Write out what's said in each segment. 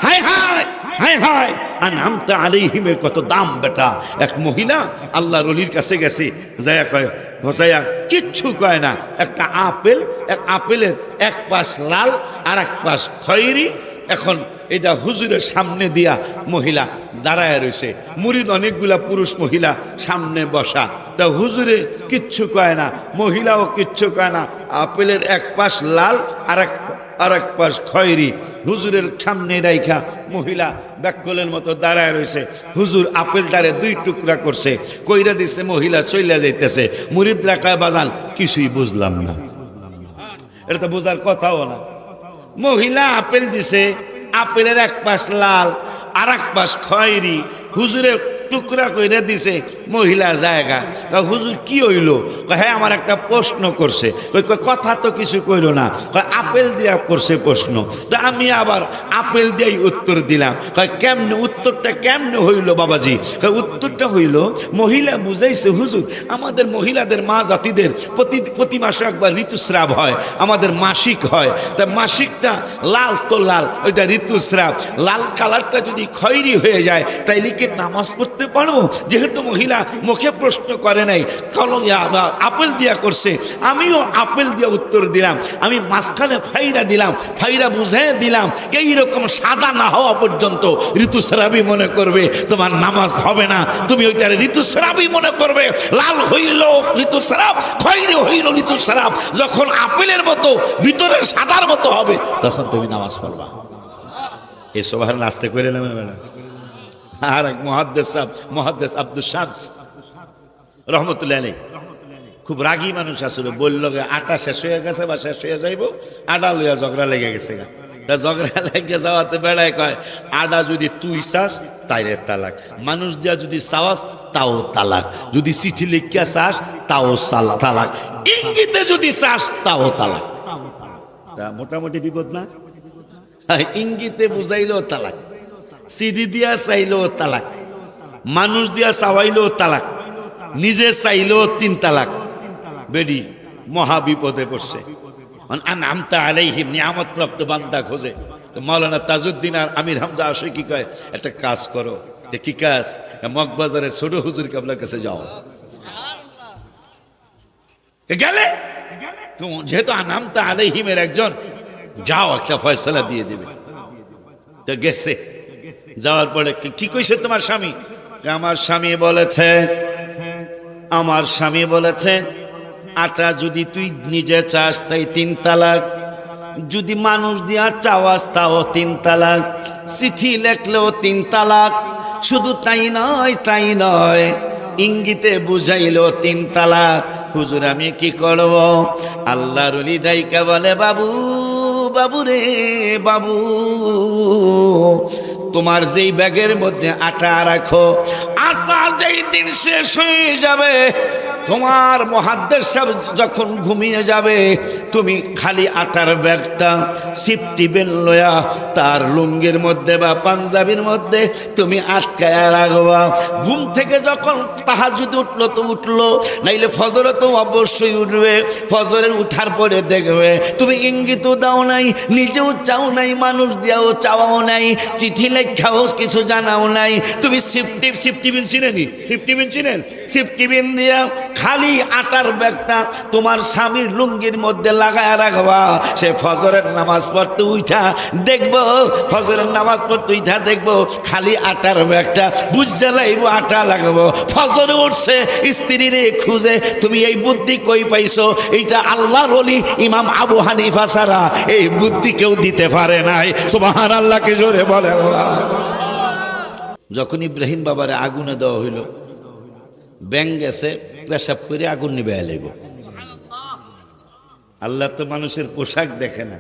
হায় হায় হায় হায় আনআমতা আলাইহিমের কত দাম বেটা। এক মহিলা আল্লাহর ওলির কাছে গেছে, যায়া কয় হোসাইয়া কিচ্ছু কয় না, একটা আপেল, এক আপেলের এক পাশ লাল আর এক পাশ খয়েরি। এখন এটা হুজুরের সামনে দিয়া মহিলা দাঁড়ায় রয়েছে, মুরিদ অনেকগুলা পুরুষ মহিলা সামনে বসা। তা হুজুরে কিচ্ছু কয় না, মহিলাও কিচ্ছু কয় না। আপেলের এক পাশ লাল আর এক পাশ খয়েরি হুজুরের সামনে রাইখা মহিলা ব্যাককলের মতো দাঁড়ায় রয়েছে। হুজুর আপেলটারে দুই টুকরা করছে, কইরা দিছে, মহিলা চইলা যাইতেছে। মুরিদরা কয় বাজান কিছুই বুঝলাম না। এটা তো বোঝার কথাও না। মহিলা আপেল দিছে, আপেলের এক পাশ লাল আর এক পাশ খয়েরি, হুজুরে টুকরা কইরা দিছে, মহিলা জায়গা। হুজুর কি হইল? হ্যাঁ আমার একটা প্রশ্ন করছে। কথা তো কিছু কইল না, আপেল দিয়া করছে প্রশ্ন। তা আমি আবার আপেল দিয়েই উত্তর দিলাম। কেমনে উত্তরটা কেমনে হইল বাবাজি? উত্তরটা হইল, মহিলা বুঝাইছে হুজুর আমাদের মহিলাদের মা জাতিদের প্রতি মাসে একবার ঋতুস্রাব হয়, আমাদের মাসিক হয়। তা মাসিকটা লাল তো লাল, ওইটা ঋতুস্রাব। লাল কালারটা যদি খয়েরি হয়ে যায় তাইলে কি নামাজ পড়তে পারবো? যেহেতু মহিলা মুখে প্রশ্ন করে নাই, আপেল দিয়া করছে, আমিও আপেল দিয়া উত্তর দিলাম। আমি মাঝখানে ফাইরা দিলাম, ফাইরা বুঝে দিলাম এইরকম সাদা না হওয়া পর্যন্ত ঋতুস্রাবই মনে করবে, তোমার নামাজ হবে না। তুমি ওইটার ঋতুস্রাবই মনে করবে। লাল হইল ঋতুস্রাব, খয়েরি হইল ঋতুস্রাব। যখন আপেলের মতো ভিতরের সাদার মতো হবে তখন তুমি নামাজ পড়বা। এই সবার নাস্তে করে নেবে না। আর এক মুহাদ্দিস আব্দুল শামস রহমতুল্লাহ আলাইহি খুব রাগী মানুষ আসলে, বলল আটা শেষ হয়ে গেছে বা শেষ হয়ে যাইব, আটা লইয়া ঝগড়া লেগে গেছে। তা ঝগড়া লেগে যাওয়াতে বেড়ায় কয় আটা যদি তুই চাস তাইলে তালাক, মানুষ দিয়া যদি চাওয়াস তাও তালাক, যদি চিঠি লিখিয়া চাস তাও তালাক, ইঙ্গিতে যদি চাস তাও তালাক। তা মোটামুটি বিপদ না? ইঙ্গিতে বুঝাইলো তালাক, সিডি দিয়া চাইলো তালাক, মানুষ দিয়া চাওয়াইলো তালাক, নিজে চাইলো 3 তালাক। বেডি মহা বিপদে পড়ছে। আনআমতা আলাইহিম, নিয়ামত প্রাপ্ত বান্দা খোঁজে। মাওলানা তাজউদ্দিন আর আমির হামজা আশিকি কয় একটা কাজ করো। কি কাজ? মগবাজারের ছোট হুজুর কেবলার কাছে যাও। গেলে যেহেতু আনআমতা আলাইহিমের একজন, যাও একটা ফয়সালা দিয়ে দেবে। তো গেছে, যাওয়ার পরে কি কইছে তোমার স্বামী? আমার স্বামী বলেছে আটা যদি তুই নিজে চাস তাই 3 তালাক, যদি মানুষ দিয়া চাওয়াস তাও 3 তালাক, চিঠি লেখলেও 3 তালাক। শুধু তাই নয় ইঙ্গিতে বুঝাইলো 3 তালাক। হুজুর আমি কি করব? আল্লাহর ওলি ডাইকা বলে বাবু রে বাবু, তোমার যেই ব্যাগের মধ্যে আটা রাখো, আটা যেই দিন শেষ হয়ে যাবে, তোমার মুহাদ্দিস সাহেব যখন ঘুমিয়ে যাবে, তুমি খালি আটার ব্যাগটা সিফটি বেল লয়া তার লুঙ্গির মধ্যে বা পাঞ্জাবির মধ্যে তুমি আটকায়া রাখবা। ঘুম থেকে যখন তাহাজ্জুদ উঠলো তো উঠলো, নাইলে ফজরে তো অবশ্যই উঠবে। ফজরের উঠার পরে দেখবে তুমি ইঙ্গিতও দাও নাই, নিজেও চাও নাই, মানুষ দিয়াও চাওয়াও নাই, চিঠি লেখাও কিছু জানাও নাই। তুমি সিফটি বিন চিনেন? সিফটি বিন দিয়া খালি আটার ব্যাগটা তোমার স্বামীর লুঙ্গির মধ্যে লাগায় রাখবা। সে ফজরের নামাজ পড়তে উঠা দেখবো, খালি আটার ব্যাগটা বুঝতে লাইব, আটা লাগাবো। ফজরে উঠছে, স্ত্রীর খুঁজে। তুমি এই বুদ্ধি কই পাইছো? এইটা আল্লাহর ওলি ইমাম আবু হানিফা ছাড়া এই বুদ্ধি কেউ দিতে পারে নাই। সুবহানাল্লাহকে জোরে বলে। যখন ইব্রাহিম বাবারে আগুনে দেওয়া হইল, ব্যাং গেছে পেশাব করে আগুন নিবে লাগব। আল্লাহ তো মানুষের পোশাক দেখে না,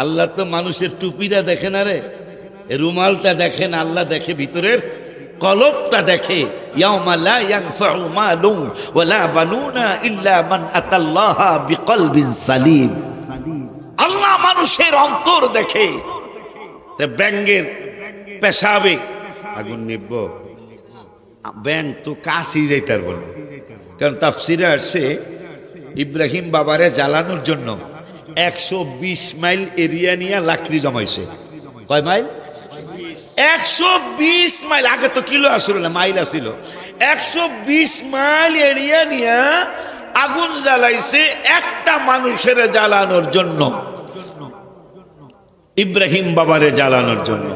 আল্লাহ তো মানুষের টুপিটা দেখে না রে, রুমালটা দেখে না, আল্লাহ দেখে ভিতরের কলবটা দেখে। ইয়াউমা লা ইয়ানফাউ মালুন ওয়ালা বানুনা ইল্লা মান আতাল্লাহা বিকলবিন সালিম। আল্লাহ মানুষের অন্তর দেখে। তে ব্যাঙের পেশাবে আগুন নিব, ব্যাং তো কাশি যাইতার বলে। কারণ তাফসিরে আসছে ইব্রাহিম বাবারে জ্বালানোর জন্য 120 মাইল এরিয়া নিয়ে লাকড়ি জমাইছে। কয় মাইল? 120 মাইল। আগে তো কিলো আসলো না, মাইল আসিল। 120 মাইল এরিয়া নিয়ে আগুন জ্বালাইছে একটা মানুষের জ্বালানোর জন্য, ইব্রাহিম বাবারে জ্বালানোর জন্য।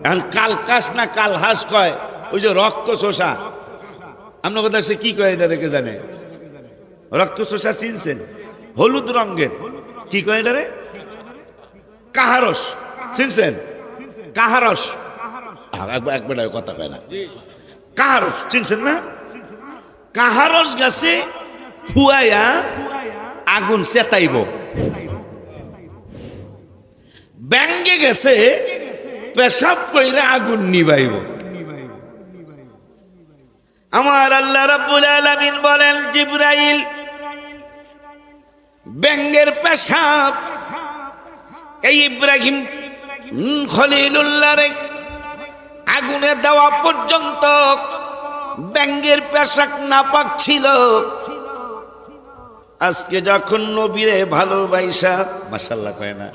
এখন কালকাস না কালহাস কয়, ওই যে রক্ত শোষা, আপনার কথা সে কি কয় এটাকে জানে? রক্ত শোষা চিনছেন? হলুদ রঙের কি কয় এটারে? কাহারস চিনছেন? কাহারস, একবার কথা কয় না। কাহারস চিনছেন না? কাহারস গাছে ফুয়াইয়া আগুন চেতাইব। ব্যাঙ্গে গেছে পেশাব কইরা আগুন নিবাইব। আমার আল্লাহ রাব্বুল আলামিন বলেন, জিবরাইল ব্যাঙ্গের পেশাব এই ইব্রাহিম খলিলুল্লাহর আগুনে দেওয়া পর্যন্ত ব্যাঙ্গের পেশাব নাপাক ছিল। আজকে যখন নবীরে ভালোবাসা, মাশাআল্লাহ কয় না,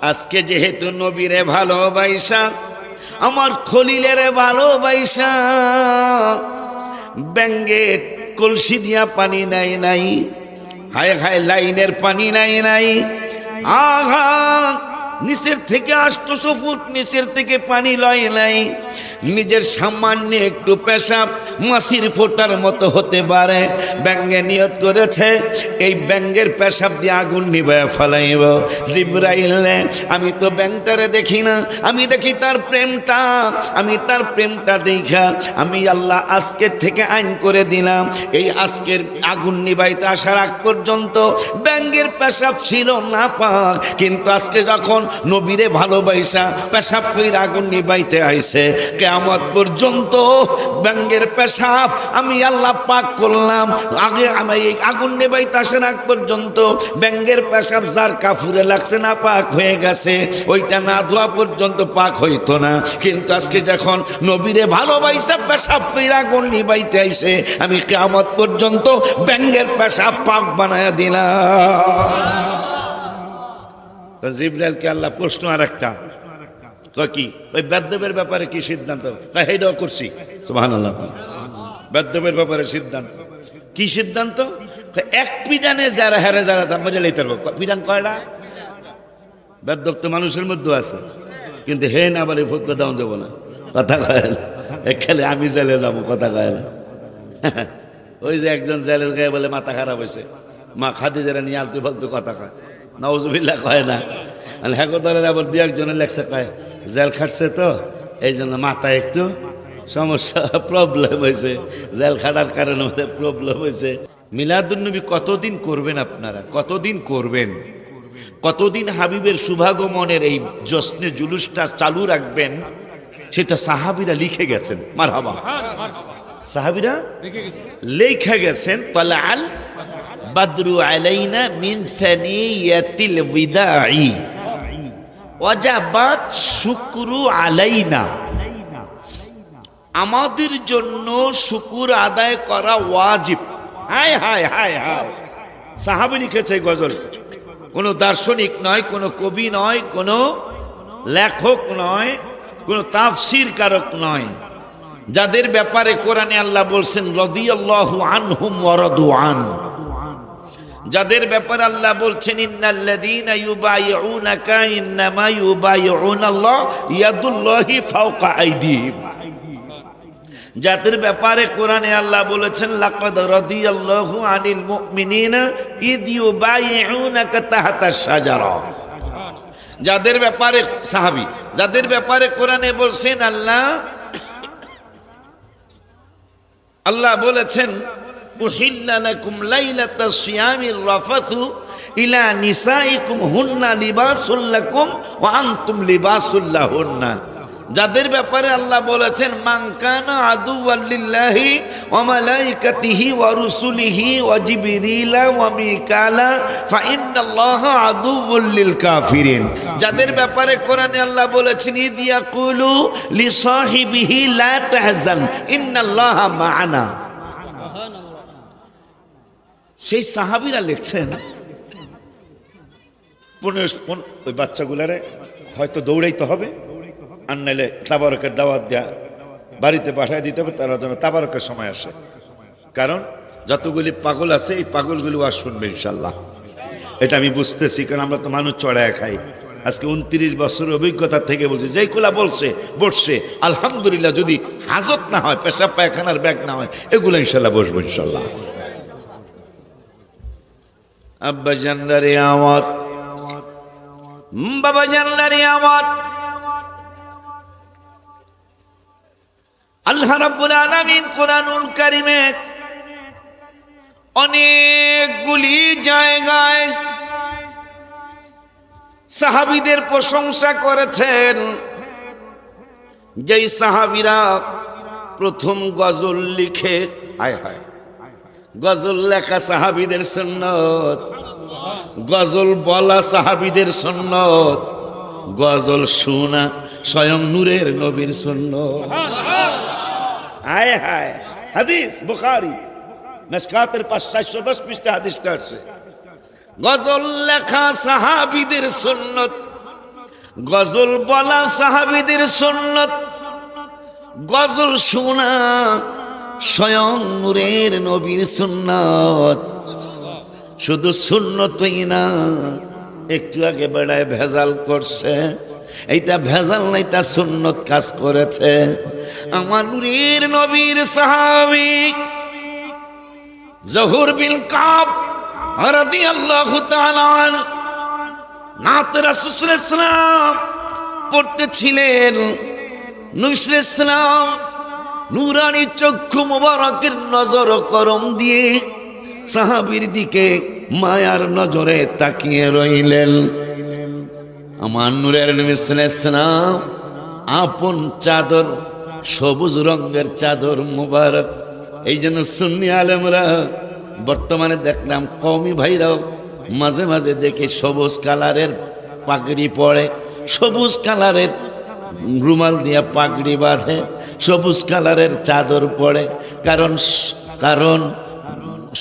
আজকে যেহেতু নবীরে ভালোবাসা, আমার খলিলের ভালোবাসা, ব্যাঙ্গে কলসি দিয়া পানি নাই নাই, হায় হায় লাইনের পানি নাই নাই, আহা নিচের থেকে 800 ফুট নিচের থেকে পানি লয় নাই, নিজের সামান্য একটু পেশাব মাছির ফোটার মতো হতে পারে। ব্যাঙ্গে নিয়ত করেছে এই ব্যাঙ্গের পেশাব দিয়ে আগুন নিভায়া ফেলাইব। জিবরাইল আমি তো ব্যাংটারে দেখি না, আমি দেখি তার প্রেমটা, আমি তার প্রেমটা দেখা আমি আল্লাহ আজকের থেকে আইন করে দিলাম, এই আজকের আগুন নিভাইতে আসার আগ পর্যন্ত ব্যাঙ্গের পেশাব ছিল না পাক, কিন্তু আজকে যখন নবীরে ভালোবাসা পেশাব কইরা আগুন নিভাইতে আইছে, কিয়ামত পর্যন্ত ব্যাঙ্গের পেশাব আমি আল্লাহ পাক করলাম। আগে আমি এই আগুন নিভাইতে আসার আগ পর্যন্ত ব্যাঙ্গের পেশাব যার কাফুরে লাগছে না পাক হয়ে গেছে, ওইটা না ধোয়া পর্যন্ত পাক হইতো না। কিন্তু আজকে যখন নবীরে ভালোবাসা পেশাব কইরা আগুন নিভাইতে আইছে, আমি কিয়ামত পর্যন্ত ব্যাঙ্গের পেশাব পাক বানায়া দিলাম। জিবরাইলকে আল্লাহ প্রশ্ন আর একটা, কি ওই বেদবের ব্যাপারে কি সিদ্ধান্ত? এইটাও করছি, সুবহানাল্লাহ। বেদবের ব্যাপারে সিদ্ধান্ত কি? সিদ্ধান্ত এক পিডানে যারা হারে যারা দাম মজা লইতে পারবো। পিডান কয়টা? বেদব তো মানুষের মধ্যে আছে, কিন্তু হে না বলে ভক্ত দাও যাবো না, কথা কয় না। খেলে আমি জেলে যাবো, কথা কয় না। ওই যে একজন জেলের গায়ে বলে মাথা খারাপ হয়েছে, মা খাদিজারা নিয়ে আলতু ফালতু কথা কয়, নাউজুবিল্লাহ কয় না। হ্যাঁ দলের আবার দু একজনের লেখছে কয় জেল খাটছে তো এই জন্য মাথায় একটু সমস্যা, প্রবলেম হয়েছে, জেল খাটার কারণে প্রবলেম হয়েছে। মিলাদুন্নবী কতদিন করবেন আপনারা? কতদিন করবেন? কতদিন হাবিবের শুভাগমনের এই জশ্নে জুলুসটা চালু রাখবেন? সেটা সাহাবীরা লিখে গেছেন। মারহাবা, সাহাবীরা লিখে গেছেন। তালাল বাদরু আলাইনা মিন সানিয়াতিল বিদাই ওয়াজাবাত শুকরু আলাইনা, আমাদের জন্য শুকুর আদায় করা ওয়াজিব। হায় হায় হায় হায়, সাহাবী লিখেছে গজল, কোনো দার্শনিক নয়, কোনো কবি নয়, কোনো লেখক নয়, কোনো তাফসীর কারক নয়, যাদের ব্যাপারে কোরআনে আল্লাহ বলছেন রাদিয়াল্লাহু আনহুম ওয়া রাদু আন, যাদের ব্যাপারে আল্লাহ বলছেন ইন্নাল্লাযীনা ইউবাইউনাকা ইন্নামা ইউবাইউনাল্লাহ ইয়াদুল্লাহি ফাওকা আইদিহিম, যাদের ব্যাপারে কোরআনে আল্লাহ বলেছেন লাকাদ রাদিয়াল্লাহু আনিল মুমিনিনা ইয ইউবাইউনাকা তাহতা শাজারা, যাদের ব্যাপারে সাহাবী, যাদের ব্যাপারে কোরআনে বলছেন আল্লাহ বলেছেন উহিল্লা লাকুম লাইলাতাস সিয়ামির রাফাথু ইলা নিসাইকুম হুন্না লিবাসুল লাকুম ওয়া আনতুম লিবাসুল লাহুন্না, যাদের ব্যাপারে আল্লাহ বলেছেন মান কানা আদুওয়াল লিল্লাহি ওয়া মালাইকাতিহি ওয়া রুসুলিহি ওয়া জিবরিলা ওয়া মিকালা ফা ইন্নাল্লাহা আদুউল লিল কাফিরিন, যাদের ব্যাপারে কোরআনে আল্লাহ বলেছেন ইদ ইয়াকুলু লিসাহিবিহি লা তাহজান ইন্নাল্লাহা মা'ানা, সেই সাহাবীরা লিখছেন ওই বাচ্চাগুলারে হয়তো দৌড়াইতে হবে, আর নাইলে তাবারকের দাওয়াত দেয়া বাড়িতে পাঠিয়ে দিতে হবে, তারা যেন তাবারকের সময় আসে। কারণ যতগুলি পাগল আছে এই পাগলগুলো আর শুনবে ইনশাল্লাহ, এটা আমি বুঝতেছি। কারণ আমরা তো মানুষ চড়ায় খাই। আজকে 29 বছরের অভিজ্ঞতা থেকে বলছি, যেই কোলা বসছে আলহামদুলিল্লাহ, যদি হাজত না হয়, পেশাব পায়খানার ব্যাগ না হয়, এগুলো ইনশাল্লাহ বসবো ইনশাল্লাহ। আব্বা জানদারে আমার, বাবা জানদারে আমার, আল্লাহ রাব্বুল আলামিন কোরআনুল কারীমে অনেকগুলি জায়গায় সাহাবীদের প্রশংসা করেছেন। যেই সাহাবীরা প্রথম গজল লিখে, হায় হায়, গজল লেখা সাহাবীদের সুন্নত, গজল বলা সাহাবীদের সুন্নত, গজল শোনা স্বয়ং নূরের নবীর সুন্নত। হায় হায়, হাদিস বুখারী মিশকাতের 510 পৃষ্ঠা হাদিসটা আছে। গজল লেখা সাহাবীদের সুন্নত, গজল বলা সাহাবীদের সুন্নত, গজল শোনা স্বয়ং নূরের নবীর সুন্নত। শুধু সুন্নতই না, একটু আগে বেড়ায় ভেজাল করছে, এইটা ভেজাল না, এটা সুন্নত কাজ করেছে। আমার নূরের নবীর সাহাবী জহুর বিন কাব রাদিয়াল্লাহু তাআলা নাত রাসূল সাল্লাল্লাহু আলাইহি ওয়াসাল্লাম পড়তেছিলেন। নবী সাল্লাল্লাহু আলাইহি ওয়াসাল্লাম নূরানী চক্ষু মোবারকের নজর করম দিয়ে সাহাবীর দিকে মায়ার নজরে তাকিয়ে রইলেন। আমার নূরের নবী সাল্লাল্লাহু আলাইহি ওয়াসাল্লাম আপন চাদর, সবুজ রঙের চাদর মোবারক। এই জন্য সুন্নি আলেমরা বর্তমানে দেখলাম কওমি ভাইরাও মাঝে মাঝে দেখে সবুজ কালারের পাগড়ি পরে, সবুজ কালারের রুমাল দিয়া পাগড়ি বাঁধে, সবুজ কালারের চাদর পরে। কারণ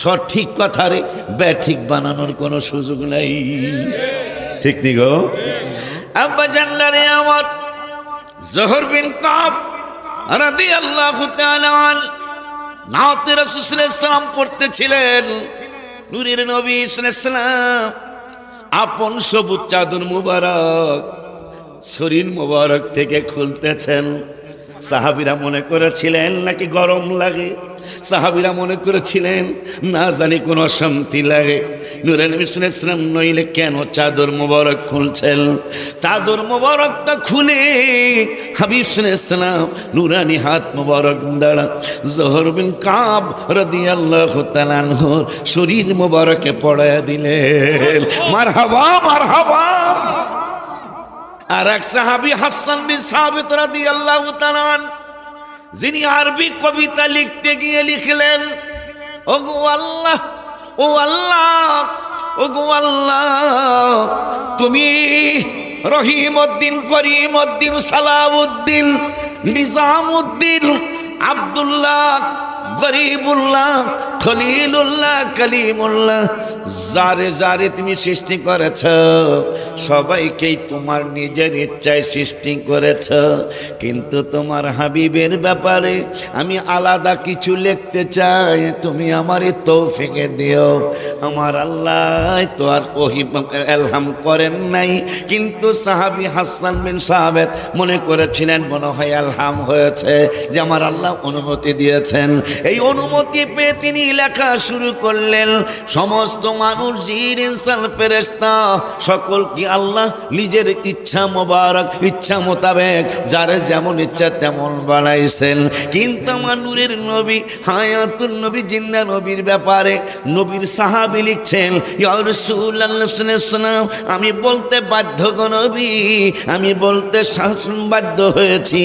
সঠিক কথারে ব্যাঠিক বানানোর কোনো সুযোগ নাই। ঠিক নি গো আব্বা জানলারে আমার, জহর বিন কাব রাদিয়াল্লাহু তাআলা নাতে রাসূল সাল্লাল্লাহু আলাইহি ওয়াসাল্লাম পড়তেছিলেন। নূরের নবী সাল্লাল্লাহু আলাইহি ওয়াসাল্লাম আপন সবুজ চাদর মুবারক শরীর মুবারক থেকে খুলতেছেন। সাহাবীরা মনে করেছিলেন নাকি গরম লাগে, সাহাবীরা মনে করেছিলেন না জানি কোন অশান্তি লাগে। নূরের নবী সাল্লাল্লাহু আলাইহি ওয়াসাল্লাম নইলে কেন চাদর মুবারক খুলছেন? চাদর মুবারকটা খুলে হাবিব সাল্লাল্লাহু আলাইহি ওয়াসাল্লাম নূরানি হাত মুবারক দ্বারা জহর বিন কাব রাদিয়াল্লাহু তাআলা আনহুর শরীর মুবারকে পড়ায়া দিলেন। মারহাবা মারহাবা। আর এক সাহাবী হাসান বিন সাবিত রাদিয়াল্লাহু তাআলা আনহু, যিনি আরবি কবিতা লিখতে গিয়ে লিখলেন, ওগো আল্লাহ, ও আল্লাহ, ওগো আল্লাহ, তুমি রহিমউদ্দিন, করিমউদ্দিন, সালাউদ্দিন, নিজামউদ্দিন, আব্দুল্লাহ, গরিবুল্লাহ, খলিলুল্লাহ, কালিমুল্লাহ, যারে যারে তুমি সৃষ্টি করেছ সবাইকেই তোমার নিজের ইচ্ছায় সৃষ্টি করেছ, কিন্তু তোমার হাবিবের ব্যাপারে আমি আলাদা কিছু লিখতে চাই, তুমি আমারে তৌফিক দিও। আমার আল্লাহ তো আর ওহী ইলহাম করেন নাই, কিন্তু সাহাবী হাসান বিন সাবিত মনে করেছিলেন মনে হয় ইলহাম হয়েছে, যে আমার আল্লাহ অনুমতি দিয়েছেন। এই অনুমতি পেয়ে তিনি লেখা শুরু করলেন। সমস্ত মানুষ, জিন, ইনসান, ফেরেশতা সকল কি আল্লাহ নিজের ইচ্ছা মোবারক, ইচ্ছা মোতাবেক যারে যেমন ইচ্ছা তেমন বানাইছেন। কিন্তু আমার নূরের নবী, হায়াতুন নবী, জিন্দা নবীর ব্যাপারে নবীর সাহাবী লিখছেন, ইয়া রাসূলুল্লাহ সাল্লাল্লাহু আলাইহি ওয়াসাল্লাম, আমি বলতে বাধ্য গো নবী, আমি বলতে বাধ্য হয়েছি,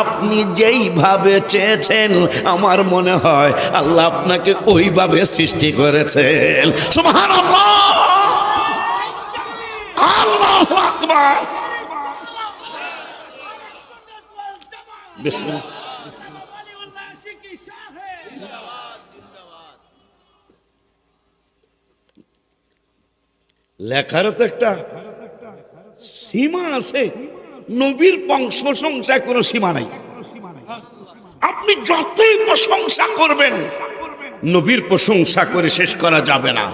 আপনি যেইভাবে চেয়েছেন আমার মনে হয় আল্লাহ আপনাকে ওইভাবে সৃষ্টি করেছেন। সুবহানাল্লাহ, আল্লাহু আকবার। বিসমিল্লাহ। লেখারও তো একটা সীমা আছে, নবীর প্রশংসায় কোনো সীমা নাই। আপনি যতই প্রশংসা করবেন নবীর প্রশংসা করে শেষ করা যাবে না,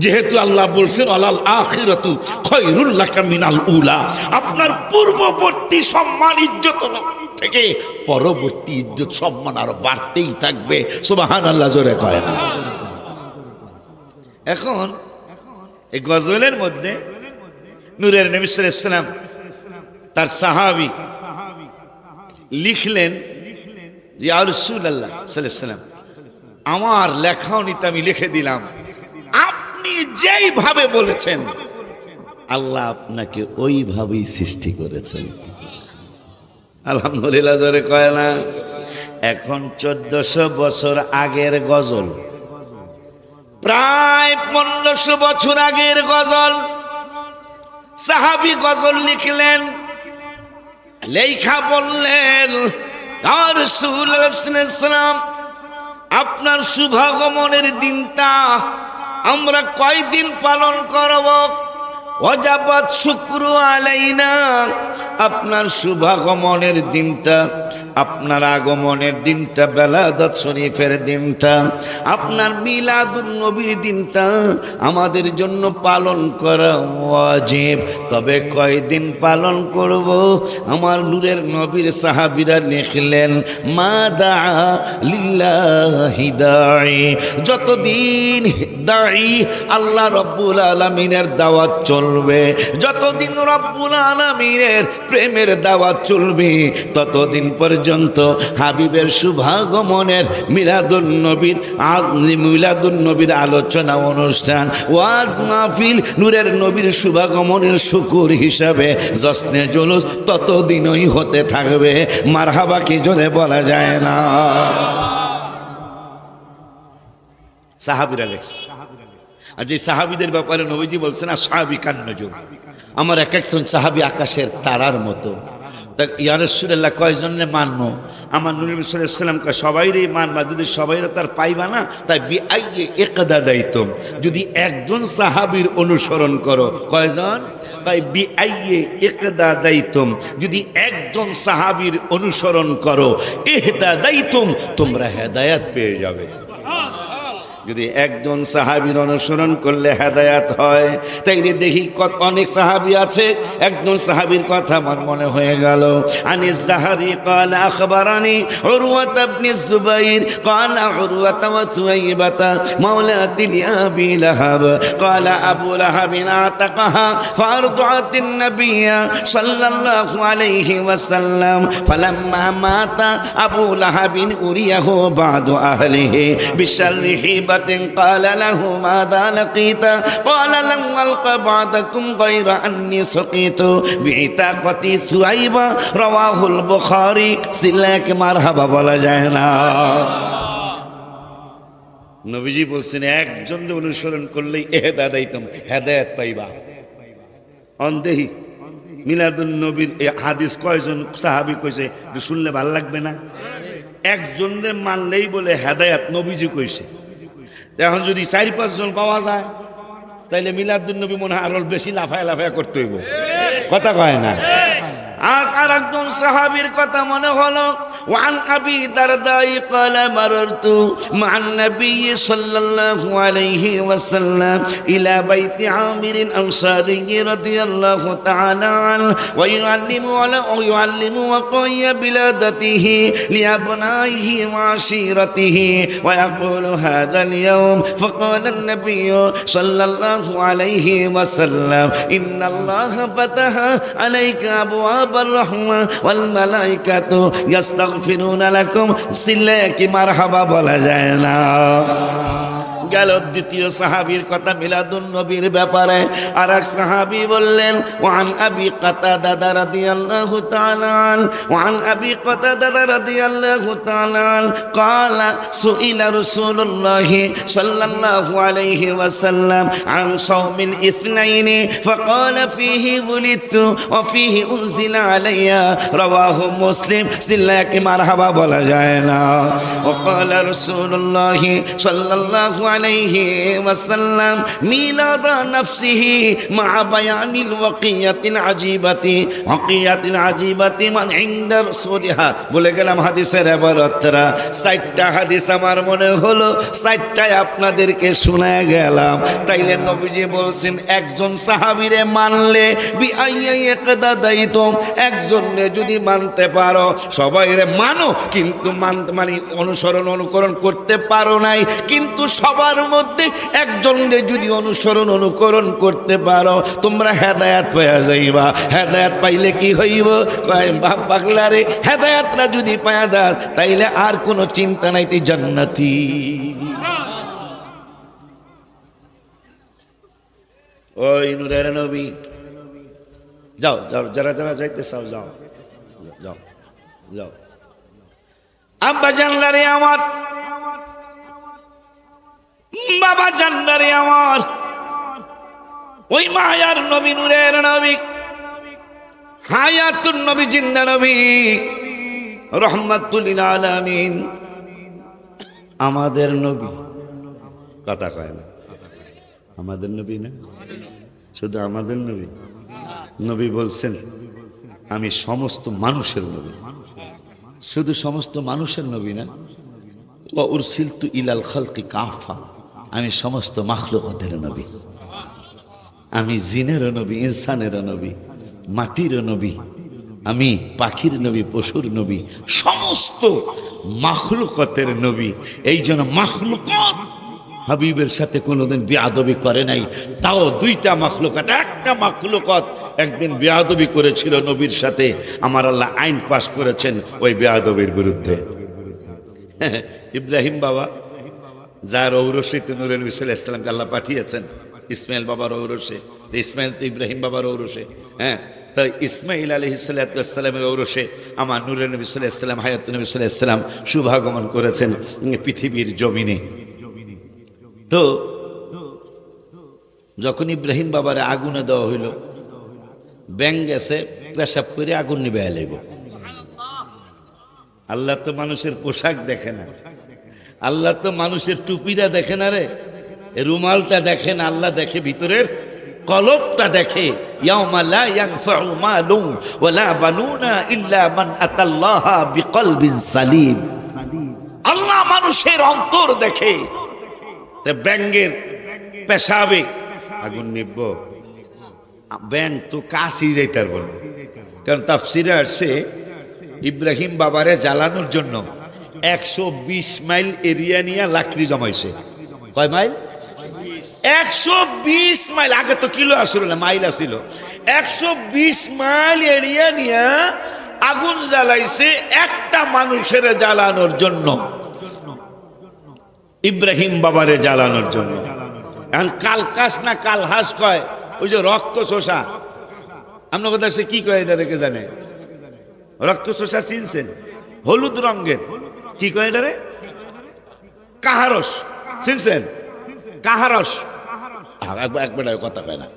যেহেতু আল্লাহ বলছেন আলাল আখিরাতু খায়রুল লাকা মিনাল উলা। আপনার পূর্ববর্তী সম্মান ইজ্জত থেকে পরবর্তী ইজ্জত সম্মান আরো বাড়তেই থাকবে। সুবহানাল্লাহ জোরে কয় না। এখন এই গজলের মধ্যে নূরের নবী সাল্লাল্লাহু আলাইহি ওয়াসাল্লাম তার সাহাবী লিখলেন, ইয়া রাসূলুল্লাহ সাল্লাল্লাহু আলাইহি ওয়াসাল্লাম, আমার লেখাও নিতে আমি লিখে দিলাম, আপনি যেইভাবে বলেছেন আল্লাহ আপনাকে ওইভাবেই সৃষ্টি করেছেন। আলহামদুলিল্লাহ জোরে কয় না। এখন 1400 বছর আগের গজল, প্রায় 1500 বছর আগের গজল, সাহাবী গজল লিখলেন, লেখা বললেন, ইয়া রাসূলুল্লাহ সাল্লাল্লাহু আলাইহি ওয়াসাল্লাম, আপনার শুভাগমনের দিনটা আমরা কয়দিন পালন করব? ওয়াজাবাত শুকরু আলাইনা, আপনার শুভাগমনের দিনটা, আপনার আগমনের দিনটা, বেলাদাত শরীফের দিনটা, আপনার মিলাদুন নবীর দিনটা আমাদের জন্য পালন করা ওয়াজিব। তবে কয়দিন পালন করব? আমার নূরের নবীর সাহাবীরা লিখলেন, মা দা লিল্লাহি দাঈ, যতদিন দাঈ আল্লাহ রাব্বুল আলামিনের দাওয়াত চলবে, যতদিন রব্বুল আলামিনের প্রেমের দাওয়াত চলবে, ততদিন পর্যন্ত হাবিবের শুভাগমনের মিলাদুন নবীর আলোচনা অনুষ্ঠান, ওয়াজ মাহফিল, নূরের নবীর শুভাগমনের শুকুর হিসাবে জশ্নে জুলুস ততদিনই হতে থাকবে। মারহাবা কি জোরে বলা যায় না? সাহাবীরা লেখছে। আর যে সাহাবীদের ব্যাপারে নবীজি বলছেন, আর সাহাবী কান্নজুম, আমার এক একজন সাহাবী আকাশের তারার মতো। তা ইয়া রাসূলুল্লাহ কয়জনে মানবো? আমার নবী সাল্লাল্লাহু আলাইহি ওয়াসাল্লাম কয় সবাইরই মানবা, যদি সবাইরা তার পাইবা না, তাই বিআইয়ে ইকতাদাইতুম, যদি একজন সাহাবীর অনুসরণ করো। কয়জন? তাই বিআইয়ে ইকতাদাইতুম, যদি একজন সাহাবীর অনুসরণ করো, ইহতাদাইতুম, তোমরা হেদায়েত পেয়ে যাবে। যদি একজন সাহাবীর অনুসরণ করলে হেদায়েত হয়, তাইলে দেখি অনেক সাহাবী আছে, একজন সাহাবীর কথা আমার মনে হয়ে গেল। আনিস যাহারি قال اخبرني عروة بن الزبير قال عروة وثويبة مولات لأبي لهب قال أبو لهب اعتقها فأرضعت النبي صلى الله عليه وسلم فلما مات أبو لهب أريه بعض أهله بشر قال له ماذا لقيت قال لم ألق بعدكم غير أني سقيت بعتاقة ثويبة رواه البخاري। সিল্লাক মারহাবা বলা যায় না। নবীজি বলছেন একজন অনুসরণ করলেই ইহতাদাইতুম, হেদায়েত পাইবা। অন্ধেহি মিলাদুন নবীর হাদিস কয়জন সাহাবী কইছে, শুনলে ভাল লাগবে না? একজনের মানলেই বলে হেদায়েত, নবীজি কইছে। এখন যদি 4-5 জন পাওয়া যায়, তাইলে মিলাদুন নবী মনে হয় আরো বেশি লাফায় লাফায় করতে হইব। কথা কয় না? আর একজন সাহাবীর কথা মনে হলো, ওয়ান আবি দারদাই قال مررت مع النبي صلى الله عليه وسلم الى بيت عامر الانصاري رضي الله تعالى عنه ويعلم وقي بلادته لابنائه وعشيرته ويقول هذا اليوم فقال النبي صلى الله عليه وسلم ان الله فتح عليك ابواب الرحمة والملائكة يستغفرون لكم। সিল্লাক মারহাবা বলা যায় না। গেল দ্বিতীয় সাহাবীর কথা মিলাদুন নবীর ব্যাপারে। আর এক সাহাবী বললেন, ওয়ান আবি কাতাদা রাদিয়াল্লাহু তাআলা আন ওয়ান আবি কাতাদা রাদিয়াল্লাহু তাআলা আন قال سئل رسول الله صلى الله عليه وسلم عن صوم الاثنين فقال فيه ولدت وفيه انزل علي رواه مسلم। সিল্লাক মারহাবা বলা যায় না। وقال رسول الله صلى الله عليه আলাইহি ওয়াসাল্লাম মিলাদা নাফসিহি মা বায়ানিল ওয়াকিয়াতিল আজিবাতি মান ইনদা রাসূলিহা। বলে গেলাম হাদিসের ইবারতরা, 4টা হাদিস আমার মনে হলো, 4টায় আপনাদেরকে শোনায় গেলাম। তাইলে নবীজি বলছেন একজন সাহাবীরে মানলে একজনে যদি মানতে পারো, সবাইরে মানো, কিন্তু মানে অনুসরণ অনুকরণ করতে পারো নাই, কিন্তু সবার মধ্যে একজনে যদি অনুকরণ করতে পারো, তোমরা হেদায়েত পাইয়া যাইবা। হেদায়েত পাইলে কি হইব? বাপ পাগলারে, হেদায়েতটা যদি পাওয়া যাস তাইলে আর কোনো চিন্তা নাই, তুই জান্নাতি। ওই নূরের নবী, যাও যাও, যারা যারা যাইতে চাও যাও যাও যাও। আব্বা জানলারে আমার, বাবা জানলারে আমার, ওই মায়ার নবী, নূরের নবী, হায়াতুন নবী, জিন্দা নবী, রহমাতুল লিল আলামিন, আমাদের নবী। কথা কয় না, আমাদের নবী না, শুধু আমাদের নবী। নবী বলছেন আমি সমস্ত মানুষের নবী। শুধু সমস্ত মানুষের নবী না, ওয়া উরসিলতু ইলাল খালকি কাফা, আমি সমস্ত মাখলুকাতের নবী। আমি জিনের নবী, ইনসানের নবী, মাটির নবী, আমি পাখির নবী, পশুর নবী, সমস্ত মাখলুকাতের নবী। এই জন্য মাখলুকাত হাবিবের সাথে কোনোদিন বেয়াদবি করে নাই। তাও 2টা মাখলুকাত, একটা মাখলুকাত একদিন বেয়াদবি করেছিল নবীর সাথে, আমার আল্লাহ আইন পাশ করেছেন ওই বেয়াদবির বিরুদ্ধে। ইব্রাহিম বাবা, যার ঔরসে নূরে নবী সাল্লাল্লাহু আলাইহি ওয়াসাল্লামকে আল্লাহ পাঠিয়েছেন, ইসমাইল বাবার ঔরসে, ইসমাইল তো ইব্রাহিম বাবার ঔরসে। হ্যাঁ, তো ইসমাইল আলাইহিস সালাতু ওয়াস সালামের ঔরসে আমার নূরে নবী সাল্লাল্লাহু আলাইহি ওয়াসাল্লাম, হায়াতুন নবী সাল্লাল্লাহু আলাইহি ওয়াসাল্লাম শুভাগমন করেছেন পৃথিবীর জমিনে। তো যখন ইব্রাহিম বাবারে আগুনে দেওয়া হইল, ব্যাং গেছে পেশাব করে আগুন নিবে এলাইব। আল্লাহ তো মানুষের পোশাক দেখে না, আল্লাহ তো মানুষের টুপিটা দেখে না রে, রুমালটা দেখে না, আল্লাহ দেখে ভিতরের কলবটা দেখে। ইয়াউমা লা ইয়ানফাউ মালুন ওয়ালা বানুনা ইল্লা মান আতাল্লাহা বিকলবিন সালিম। আল্লাহ মানুষের অন্তর দেখে। তে ব্যাঙের পেশাবে আগুন নিব, ব্যাং তো কাশি যাইতার বলবো। কারণ তাফসিরে আসছে ইব্রাহিম বাবারে জ্বালানোর জন্য 120 মাইল এরিয়া নিয়ে লাকড়ি জমাইছে। কয় মাইল? 120 মাইল। আগে তো কিলো আসলো না, মাইল আসিল। 120 মাইল এরিয়া নিয়ে আগুন জ্বালাইছে একটা মানুষের জ্বালানোর জন্য, ইব্রাহিম বাবারে জ্বালানোর জন্য। এখন কালকাস না কালহাস কয়, ওই যে রক্ত শোষা, আপনার কথা সে কি কয় এটাকে জানে? রক্ত শোষা চিনছেন? হলুদ রঙের কি কয় এটারে? কাহারস চিনছেন? কাহারস, একবার কথা কয় না,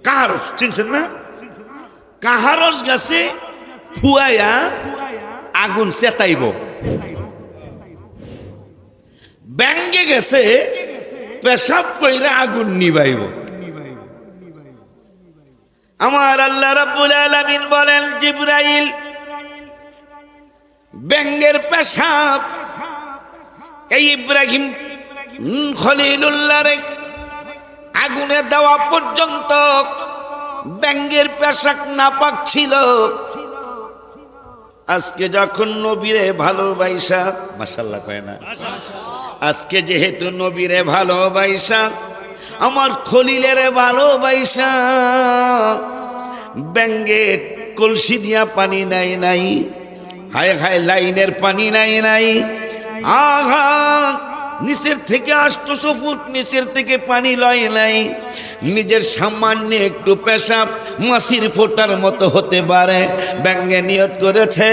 কাহারস চিনছেন না? কাহারস গাছে ফুয়াইয়া আগুন চেতাইব। ব্যাঙ্গে গেছে পেশাব কইরা আগুন নিবাইব। আমার আল্লাহ রাব্বুল আলামিন বলেন, জিবরাইল ব্যাঙ্গের পেশাব এই ইব্রাহিম খলিলুল্লাহরে আগুনে দেওয়া পর্যন্ত ব্যাঙ্গের পেশাব নাপাক ছিল। আজকে যখন নবীরে ভালোবাসা, মাশাআল্লাহ কয় না, আজকে যেহেতু নবীরে ভালোবাসা, আমার খলিলের ভালোবাসা, ব্যাঙ্গে কলসি দিয়া পানি নাই নাই, হায় হায় লাইনের পানি নাই নাই, আহা নিচের থেকে 800 ফুট নিচের থেকে পানি লয় নাই, নিজের সামান্য একটু পেশাব মাছির ফোঁটার মতো হতে পারে, ব্যাঙে নিয়ত করেছে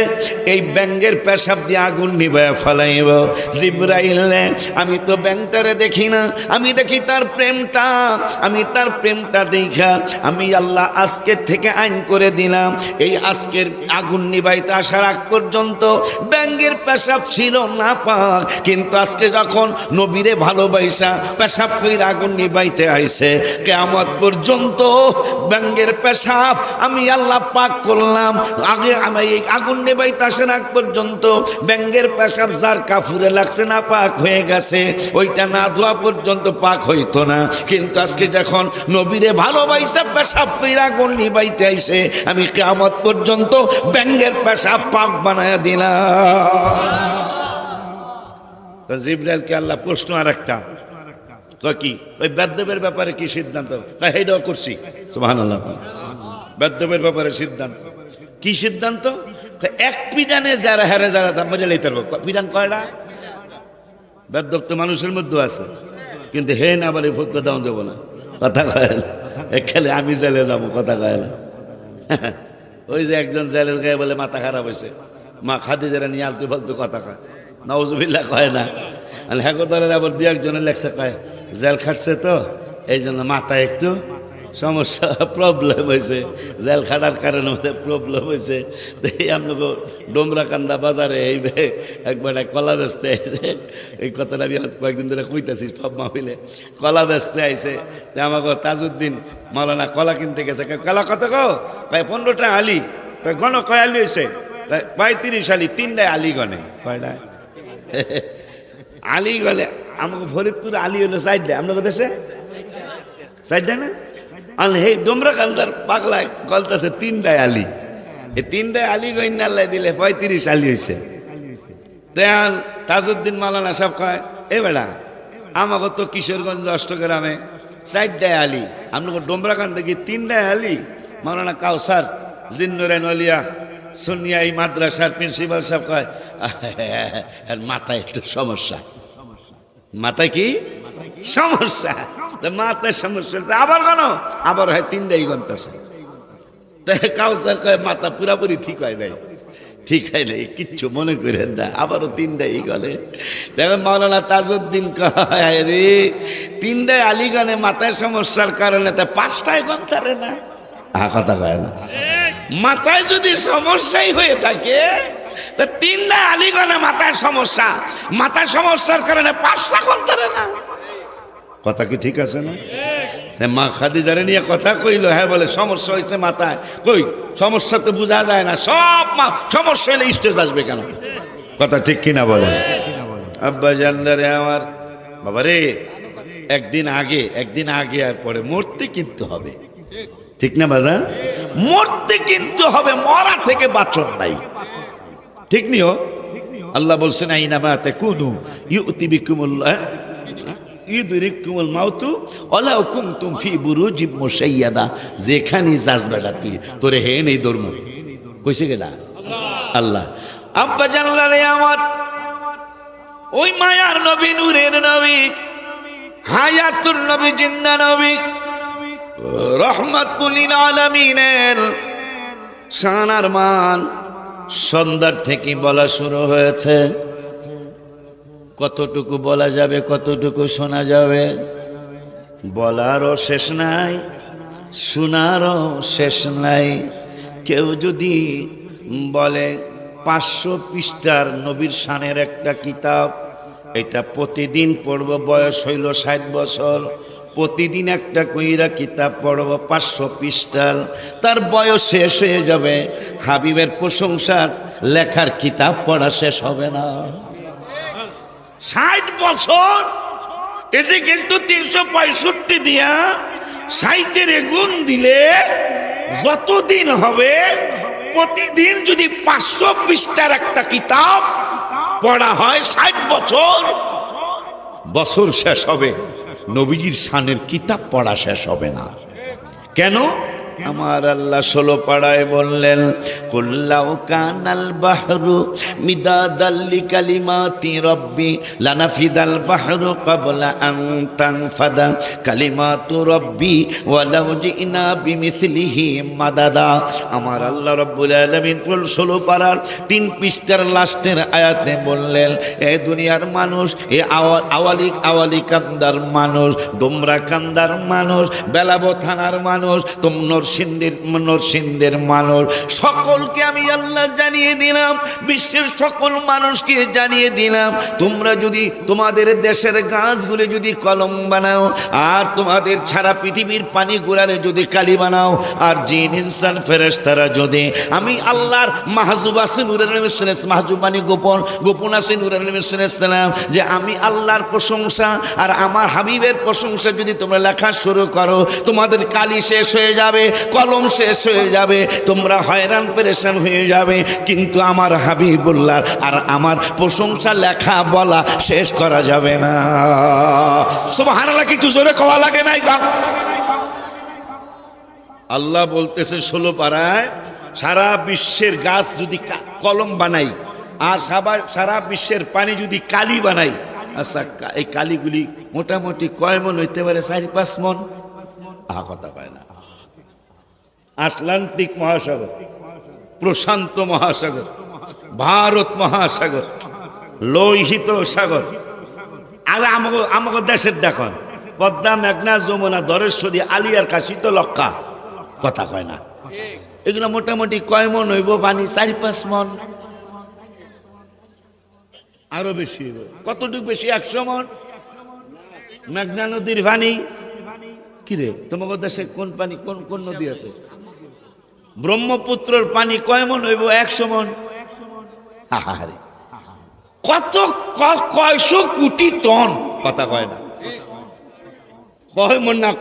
এই ব্যাঙের পেশাব দিয়ে আগুন নিভায় ফেলাইব। জিবরাইল আমি তো ব্যাঙটারে দেখি না, আমি দেখি তার প্রেমটা, আমি তার প্রেমটা দেখা আমি আল্লাহ আজকের থেকে আইন করে দিলাম, এই আজকের আগুন নিভাইতে আসার আগ পর্যন্ত ব্যাঙের পেশাব ছিল না পাক, কিন্তু আজকে যখন নবীরে ভালোবাসা পেশাব কইরা আগুন নিভাইতে আইছে, কিয়ামত পর্যন্ত ব্যাঙের পেশাব আমি আল্লাহ পাক করলাম। আগে আমি এই আগুন নিভাইতে আসার আগ পর্যন্ত ব্যাঙের পেশাব যার কাফুরে লাগছে না পাক হয়ে গেছে, ওইটা না ধোয়া পর্যন্ত পাক হইতো না, কিন্তু আজকে যখন নবীরে ভালোবাসা পেশাব কইরা আগুন নিভাইতে আইছে, আমি কিয়ামত পর্যন্ত ব্যাঙের পেশাব পাক বানায়া দিলাম। জিবরাইলকে আল্লাহ প্রশ্ন আর একটা কি, ওই বেদবের ব্যাপারে কি সিদ্ধান্ত? এইটাও করছি, সুবহানাল্লাহ। বেদবের ব্যাপারে সিদ্ধান্ত কি? সিদ্ধান্ত এক পিডানে যারা হারে যারা মজা লইতে পারবো। পিডান কয়টা? বেদব তো মানুষের মধ্যে আছে, কিন্তু হে না বলে ভক্ত দাও যাবো না, কথা কয় না। খেলে আমি জেলে যাবো, কথা কয় না। ওই যে একজন জেলের গায়ে বলে মাথা খারাপ হয়েছে, মা খাদিজারা নিয়ে আলতু ফালতু কথা কয়, নাউজুবিল্লাহ কয় না। আর হ্যাঁ দলের আবার দু একজনের লেখছে কয় জেল খাটছে তো এই জন্য মাথায় একটু সমস্যা, প্রবলেম হয়েছে, জেল খাটার কারণে প্রবলেম হয়েছে। তো এই আপনাকে ডোমরাকান্দা বাজারে এই একবার কলা বেচতে আইছে, এই কথাটা আমি কয়েকদিন ধরে কইতেছি সব মাহফিলে, কলা বেচতে আইছে। তো আমাকে তাজউদ্দিন মাওলানা কলা কিনতে গেছে, কলা কত গো? 15টা আলি। গণ কয় আলি হয়েছে? 35 আলি, 3টায় আলি গনে। কয়টা আলি গলে? আমাকে ফরিদপুর আলি হলো 4টা, আপনাকে দেশে 4টা না? আর হে ডোমরা কান্দার পাগলা গলতেছে 3টায় আলি। এই 3টায় আলি গইন আল্লাহ দিলে 35 আলি হয়েছে। তাজউদ্দিন মাওলানা সাহেব কয় এ বেড়া আমাকে তো কিশোরগঞ্জ অষ্টগ্রামে 4টায় আলি, আপনাকে ডোমরা কান্দা কি 3টায় আলি? মাওলানা কাউসার জিন্নুরাইন ওলিয়া সুন্নিয়া এই মাদ্রাসার প্রিন্সিপাল সাহেব কয় মাথায় একটু সমস্যা। মাথায় কি সমস্যা? মাথায় সমস্যা আবার কেন? আবার হয় 3টাই গন্তাছে। কাউসার কয় মাথা পুরাপুরি ঠিক হয় নাই, ঠিক হয় নাই, কিচ্ছু মনে করেন না, আবারও 3টাই গলে। দেখেন মাওলানা তাজউদ্দিন কয় রে 3টায় আলিগণে মাথায় সমস্যার কারণে তা 5টায় গন্তারে না। কথা কয় না। মাথায় যদি সমস্যাই হয়ে থাকে তা 3টায় আলিগণে মাথায় সমস্যা, মাথায় সমস্যার কারণে 5টা গন্তারে না। কথা কি ঠিক আছে না? মা খাদিজারে নিয়ে কথা কইল, হ্যাঁ বলে সমস্যা হয়েছে মাথায়। কই সমস্যা তো বোঝা যায় না, সব সমস্যা হলে স্টেজ আসবে কেন? কথা ঠিক কিনা বলে? আব্বা জানলে আমার বাবারে একদিন আগে আর পরে মরতে কিন্তু হবে, ঠিক না বাজান? মরতে কিন্তু হবে, মরা থেকে বাঁচন নাই, ঠিক নিও। আল্লাহ বলছেন আইনামা তাকুনু ইউতি বিকুমুল্লাহ ইউদরিকুমুল মাউতু ওয়ালাউ কুনতুম ফি বুরুজিম মুশাইয়াদা। যেখানে যাস বেটা তুই তোরে হে নেই ধর্ম কইছে গেলা আল্লাহ। আব্বা জানলারে আমার ওই মায়ার নবী, নূরের নবী, হায়াতুর নবী, জিন্দা নবী, রহমাতুল লিল আলামিনের শানার মান সন্ধ্যার থেকে বলা শুরু হয়েছে। কতটুকু বলা যাবে, কতটুকু শোনা যাবে, বলারও শেষ নাই, শোনারও শেষ নাই। কেউ যদি বলে 500 পৃষ্ঠার নবীর শানের একটা কিতাব, এটা প্রতিদিন পড়ব, বয়স হইল 60 বছর, প্রতিদিন একটা কইরা কিতাব পড়ব 500 পৃষ্ঠার, তার বয়স শেষ হয়ে যাবে, হাবিবের প্রশংসার লেখার কিতাব পড়া শেষ হবে না। 60 বছর এজিকেল তো 365 দিয়া 60-এর গুণ দিলে যতদিন হবে, প্রতিদিন যদি 500 পৃষ্ঠার একটা কিতাব পড়া হয় 60 বছর, বছর শেষ হবে, নবীজির শানের কিতাব পড়া শেষ হবে না। কেন? আমার আল্লাহ 16 পাড়ায় বললেন, কুল্লাউ কানাল বাহরু মিদাদাল লিকালিমাতি রব্বি লানাফিদাল বাহরু ক্বাবলা আন তানফাদা কালিমাতু রব্বি ওয়ালাউ জিনা বিমিসলিহি মাদাদা। আমার আল্লাহ রাব্বুল আলামিন 16 পাড়ার 3 পৃষ্ঠার লাস্টের আয়াতে বললেন, এ দুনিয়ার মানুষ, এ আওয়ালি কান্দার মানুষ, ডোমরা কান্দার মানুষ, বেলাবো থানার মানুষ, নরসিংদীর মানুষ, সকলকে আমি আল্লাহ জানিয়ে দিলাম, বিশ্বের সকল মানুষকে জানিয়ে দিলাম, তোমরা যদি তোমাদের দেশের গাছগুলি যদি কলম বানাও, আর তোমাদের সারা পৃথিবীর পানিগুলারে যদি কালি বানাও, আর জিন ইনসান ফেরেশতারা যদি আমি আল্লাহর মাহজুব আছে নূরের নবী মাহজুব মানে গোপন আছে নূরের নবী সাল্লাল্লাহু, যে আমি আল্লাহর প্রশংসা আর আমার হাবিবের প্রশংসা যদি তোমরা লেখা শুরু করো, তোমাদের কালি শেষ হয়ে যাবে, কলম শেষ হয়ে যাবে, তোমরা হয়রান পেরেশান হয়ে যাবে, কিন্তু আমার হাবিবুল্লাহ আর আমার প্রশংসা লেখা বলা শেষ করা যাবে না। সুবহানাল্লাহ, কি একটু জোরে কওয়া লাগে নাই? আল্লাহ বলতেছে 16 পাড়ায়, সারা বিশ্বের গাছ যদি কলম বানাই, আর সারা বিশ্বের পানি যদি কালি বানাই, আচ্ছা এই কালিগুলি মোটামুটি কয় মন হইতে পারে? 4-5 মন। কথা পায় না। আটলান্টিক মহাসাগর, প্রশান্ত মহাসাগর, ভারত মহাসাগর, লোহিত সাগর, আর আমাকে দেশের দেখুন পদ্মা, মেঘনা, যমুনা, ধরেশ্বরী, আলিয়ার কাশি তো লক্ষা। কথা কয় না। এগুলো মোটামুটি কয় মন হইব পানি? 4-5 মন, আরো বেশি হইব। কতটুকু বেশি? 100 মন। মেঘনা নদীর পানি কিরে তোমাদের দেশে কোন পানি, কোন নদী আছে? ব্রহ্মপুত্রের পানি কয় মন হইব? 100 মন। কত কয়শো কোটি টন। কথা কয় না, কয় মন না,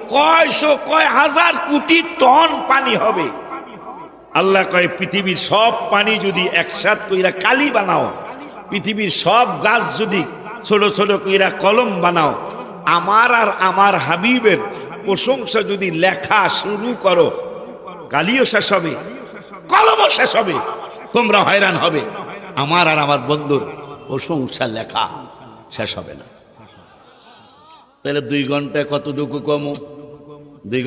কয় হাজার কোটি টন পানি হবে। আল্লাহ কয় পৃথিবীর সব পানি যদি একসাথ কইরা কালি বানাও, পৃথিবীর সব গাছ যদি ছোট ছোট কইরা কলম বানাও, আমার আর আমার হাবিবের প্রশংসা যদি লেখা শুরু করো, কালিও শেষ হবে, কলমও শেষ হবে, তোমরা হয়রান হবে। আমার আর আমার বন্ধুর প্রশংসা লেখা শেষ হবে না। তাহলে 2 ঘন্টায় কতটুকু কমো? 2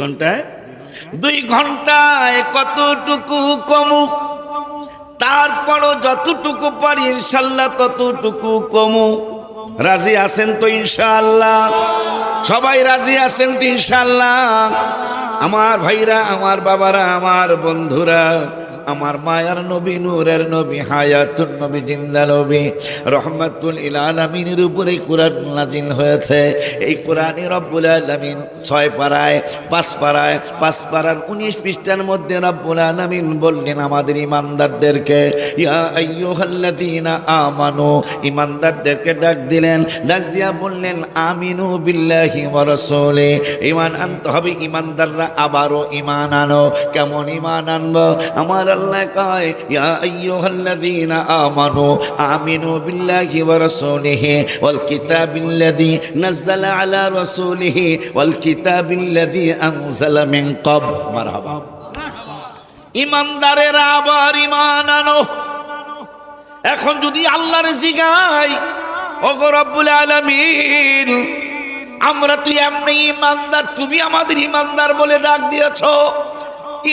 ঘন্টায় কতটুকু কমু? তারপরও যতটুকু পারি ইনশাল্লাহ ততটুকু কমু। রাজি আছেন তো ইনশাআল্লাহ? সবাই রাজি আছেন তো ইনশাআল্লাহ? আমার ভাইরা, আমার বাবারা, আমার বন্ধুরা, আমার মায়ার নবী, নূরের নবী, হায়াতুন নবী, জিন্দা নবী, রহমাতুল লিল আলামিনের উপরে কোরআন নাজিল হয়েছে। এই কোরআনে রব্বুল আলামিন 6 পাড়ায় 5 পাড়ার 19 পৃষ্ঠার মধ্যে রব্বুল আলামিন বললেন আমাদের ইমানদারদেরকে, ইয়া আইয়ুহাল্লাযীনা আমানু, ইমানদারদেরকে ডাক দিলেন, ডাক দিয়া বললেন আমিনু বিল্লাহি ওয়া রাসূলি, ঈমান আনতে হবে। ইমানদাররা আবারও ঈমান আনো। কেমন ঈমান আনবো? আমার আল্লাহ কয়, ইয়া আইয়ুহাল্লাযীনা আমানু আমিনু বিল্লাহি ওয়া রাসূলিহি ওয়াল কিতাবিল্লাযী নাযালা আলা রাসূলিহি ওয়াল কিতাবিল্লাযী আনজালা মিন ক্বাবল। মারহাবা। ইমানদারেরা আবার ঈমান আনো। এখন যদি আল্লাহর জিগাই, ওগো রব্বুল আলামিন, আমরা তুই এমনি ইমানদার, তুমি আমাদের ইমানদার বলে ডাক দিয়েছো,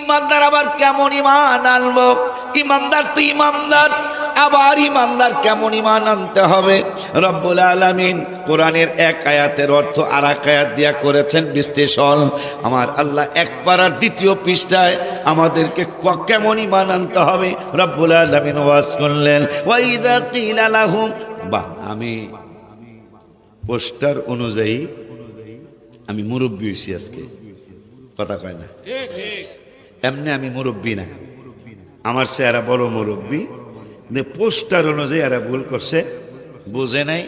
ইমানদার আবার কেমন ঈমান আনবো? ইমানদার তো ইমানদার, আবার ইমানদার কেমন ঈমান আনতে হবে? রব্বুল আলামিন কোরআনের 1 আয়াতের অর্থ আর 1 আয়াত দিয়া করেছেন বিশ্লেষণ। আমার আল্লাহ 1 পারার 2য় পৃষ্ঠায় আমাদেরকে কেমন ঈমান আনতে হবে রব্বুল আলামিন ওয়াজ করলেন। ওয়া ইযা কিলা লাহুম, আমি পোস্টার অনুযায়ী আমি মুরব্বী হইছি আজকে। কথা কয় না, এমনি আমি মুরব্বী না, আমার চেহারা বড় মুরব্বী, কিন্তু পোস্টার অনুযায়ী এরা ভুল করছে, বুঝে নাই,